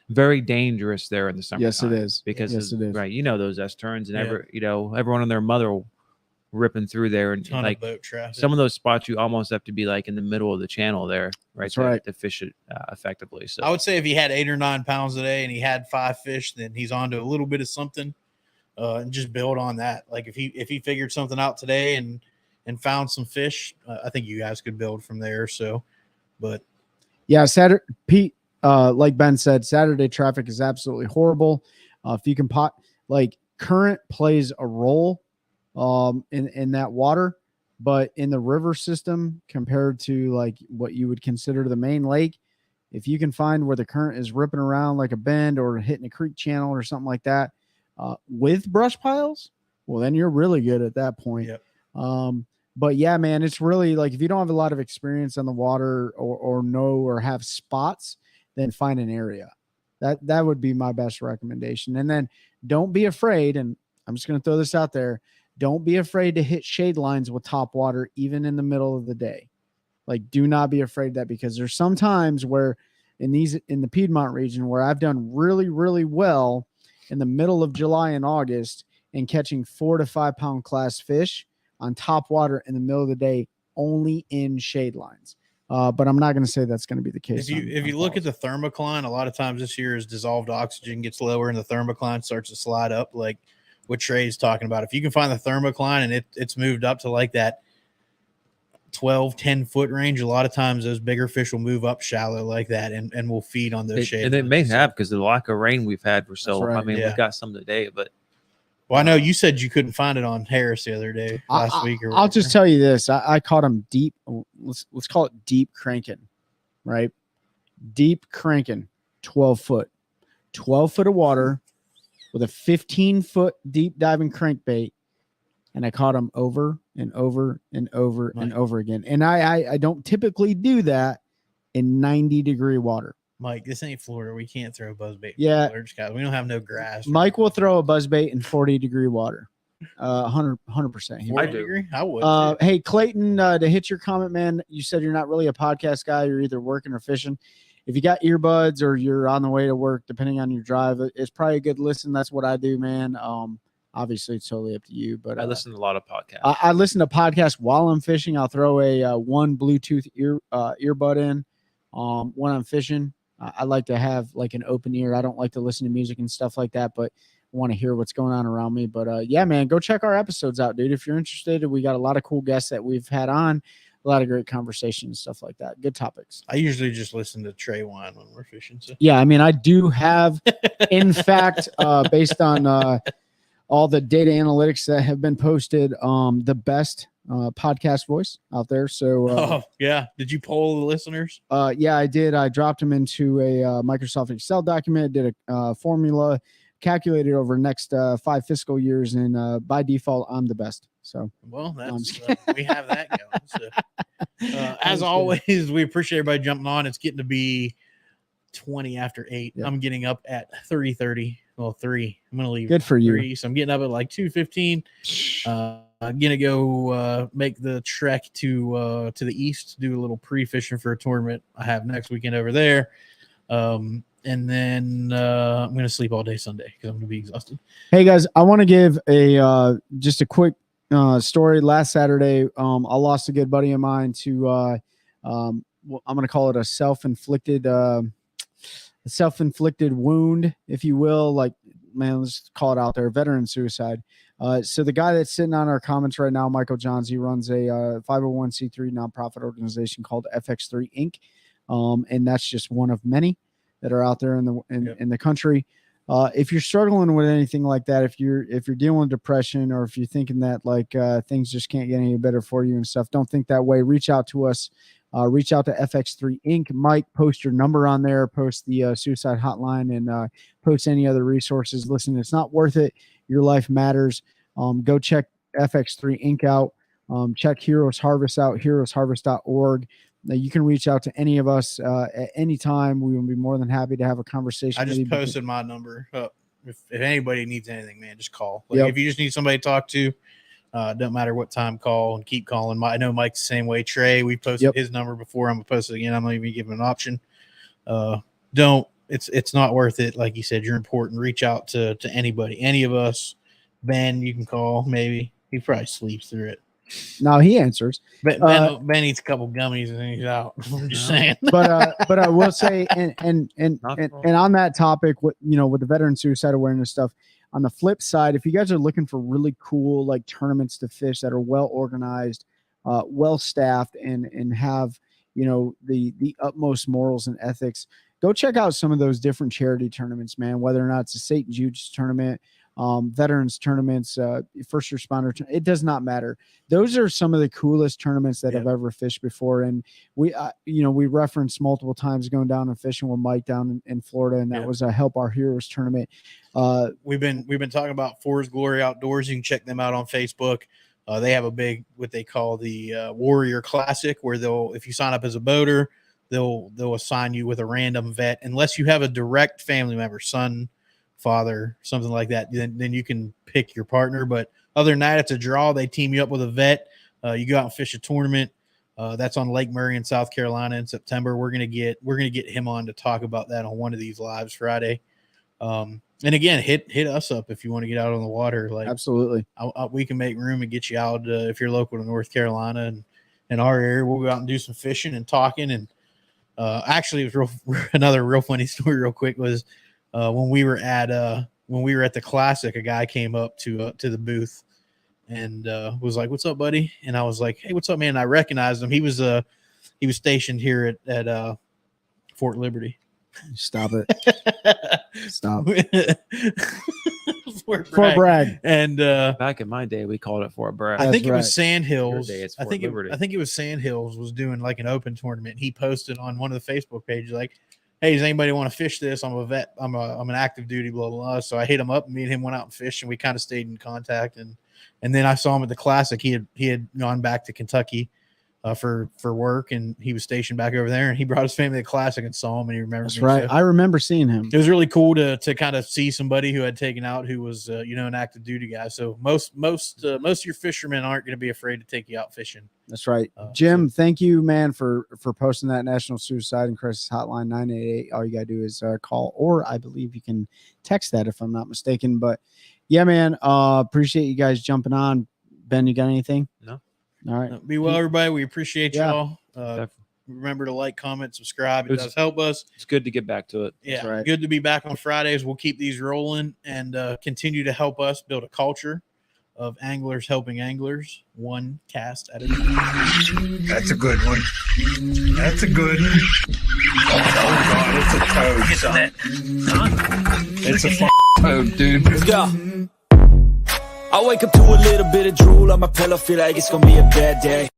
very dangerous there in the summertime. Yes, it is. Because yes, it is. Right. Those S turns and everyone and their mother ripping through there, and ton of boat traffic. Some of those spots you almost have to be like in the middle of the channel there, right? To fish it effectively. So I would say if he had 8 or 9 pounds a day and he had 5 fish, then he's on to a little bit of something, and just build on that. Like if he figured something out today and found some fish, I think you guys could build from there. So, but yeah, Saturday, Pete, like Ben said, Saturday traffic is absolutely horrible. If you can current plays a role in that water, but in the river system compared to like what you would consider the main lake, if you can find where the current is ripping around like a bend or hitting a creek channel or something like that, with brush piles, well, then you're really good at that point. Yep. But yeah, man, it's really like if you don't have a lot of experience on the water or know or have spots, then find an area. That would be my best recommendation. And then don't be afraid, and I'm just going to throw this out there, don't be afraid to hit shade lines with top water, even in the middle of the day. Like, do not be afraid of that, because there's some times where in the Piedmont region where I've done really, really well in the middle of July and August and catching 4 to 5 pound class fish on top water in the middle of the day, only in shade lines. But I'm not going to say that's going to be the case. If you look at the thermocline, a lot of times this year as dissolved oxygen gets lower and the thermocline starts to slide up, like what Trey's talking about. If you can find the thermocline and it's moved up to like that 10 foot range, a lot of times those bigger fish will move up shallow like that and will feed on those shades. And it may have, because of the lack of rain we've had for so right. I mean, we've got some today, but well, I know you said you couldn't find it on Harris the other day last week. I'll just tell you this. I caught him deep. Let's call it deep cranking, right? Deep cranking, 12 foot of water with a 15-foot deep diving crankbait. And I caught him over and over and over and over again. And I don't typically do that in 90-degree water. Mike, this ain't Florida. We can't throw buzzbait. Yeah. We don't have no grass. Mike will throw a buzzbait in 40-degree water. 100%. I do. Degree? I would. Hey, Clayton, to hit your comment, man, you said you're not really a podcast guy. You're either working or fishing. If you got earbuds or you're on the way to work, depending on your drive, it's probably a good listen. That's what I do, man. obviously it's totally up to you. But I listen to a lot of podcasts. I listen to podcasts while I'm fishing. I'll throw a one Bluetooth earbud in when I'm fishing. I like to have like an open ear. I don't like to listen to music and stuff like that, but I want to hear what's going on around me. But yeah, man, go check our episodes out, dude. If you're interested, we got a lot of cool guests that we've had on, a lot of great conversations, stuff like that. Good topics. I usually just listen to Trey whine when we're fishing. So. Yeah, I mean, I do have, in fact, based on all the data analytics that have been posted, the best podcast voice out there. So yeah, did you poll the listeners? Yeah, I did. I dropped them into a Microsoft Excel document, did a formula, calculated over next 5 fiscal years, and by default I'm the best. So well, that's we have that going. So, as always, we appreciate everybody jumping on. It's getting to be 20 after 8. Yep. I'm getting up at 3:30. Well, 3. I'm gonna leave. Good for 3, you. so I'm getting up at like 2:15. I'm gonna go make the trek to the east, do a little pre-fishing for a tournament I have next weekend over there. And then I'm gonna sleep all day Sunday because I'm gonna be exhausted. Hey guys, I want to give a just a quick story. Last Saturday, I lost a good buddy of mine to I'm gonna call it a self-inflicted wound, if you will. Like, man, let's call it out there, veteran suicide. So the guy that's sitting on our comments right now, Michael Johns, he runs a 501c3 nonprofit organization called FX3 Inc. And that's just one of many that are out there in the country. If you're struggling with anything like that, if you're dealing with depression, or if you're thinking that like things just can't get any better for you and stuff, don't think that way. Reach out to us. Reach out to FX3 Inc. Mike, post your number on there, post the suicide hotline, and post any other resources. Listen, it's not worth it. Your life matters. Go check FX3 Inc. out. Check Heroes Harvest out, heroesharvest.org. You can reach out to any of us at any time. We will be more than happy to have a conversation. I just posted my number up. If anybody needs anything, man, just call. Like, if you just need somebody to talk to, don't matter what time, call and keep calling. I know Mike's the same way. Trey, we posted his number before. I'm gonna post it again. I'm not even giving an option. It's not worth it. Like you said, you're important. Reach out to anybody, any of us. Ben, you can call. Maybe he probably sleeps through it. No, he answers. But Ben eats a couple gummies and he's out. I'm just saying. But I will say, and on that topic, with the veteran suicide awareness stuff. On the flip side, if you guys are looking for really cool like tournaments to fish that are well organized, well staffed, and have the utmost morals and ethics, go check out some of those different charity tournaments, man. Whether or not it's a St. Jude's tournament, veterans tournaments, first responder, it does not matter. Those are some of the coolest tournaments that I've ever fished before. And we referenced multiple times going down and fishing with Mike down in Florida, and that was a Help Our Heroes tournament. We've been talking about Forest Glory Outdoors. You can check them out on Facebook. They have a big, what they call the Warrior Classic, where if you sign up as a boater, they'll assign you with a random vet, unless you have a direct family member, son, father, something like that, then you can pick your partner. But other than that, it's a draw. They team you up with a vet. You go out and fish a tournament. That's on Lake Murray in South Carolina in September. We're gonna get him on to talk about that on one of these lives Friday. And again, hit us up if you want to get out on the water. Like, absolutely, we can make room and get you out if you're local to North Carolina and in our area. We'll go out and do some fishing and talking. And actually, it was another real funny story. Real quick was. When we were at the Classic, a guy came up to the booth and was like, "What's up, buddy?" And I was like, "Hey, what's up, man?" And I recognized him. He was stationed here at Fort Liberty. Stop it! Stop. Fort Bragg. And back in my day, we called it Fort Bragg. I think it was Sandhills. I think it was Sandhills was doing like an open tournament. He posted on one of the Facebook pages like, "Hey, does anybody want to fish this? I'm a vet. I'm an active duty, blah, blah, blah." So I hit him up, and me and him went out and fished, and we kind of stayed in contact. And then I saw him at the Classic. He had gone back to Kentucky for work, and he was stationed back over there, and he brought his family to the Classic and saw him, and he remembered That's me. right. So I remember seeing him. it was really cool to kind of see somebody who had taken out, who was an active duty guy. So most of your fishermen aren't going to be afraid to take you out fishing. That's right. Jim, thank you, man, for posting that National Suicide and Crisis Hotline 988. All you got to do is call, or I believe you can text that if I'm not mistaken. But Yeah, man. Appreciate you guys jumping on. Ben, you got anything? No. All right. Be well, everybody. We appreciate Yeah. y'all. Remember to like, comment, subscribe. It does help us. It's good to get back to it. Yeah, right. good to be back on Fridays. We'll keep these rolling and continue to help us build a culture of anglers helping anglers, one cast at a time. That's a good one. That's a good one. Oh God, it's a toad. Son. It's a toad, dude. Let's go. I wake up to a little bit of drool on my pillow, feel like it's gonna be a bad day.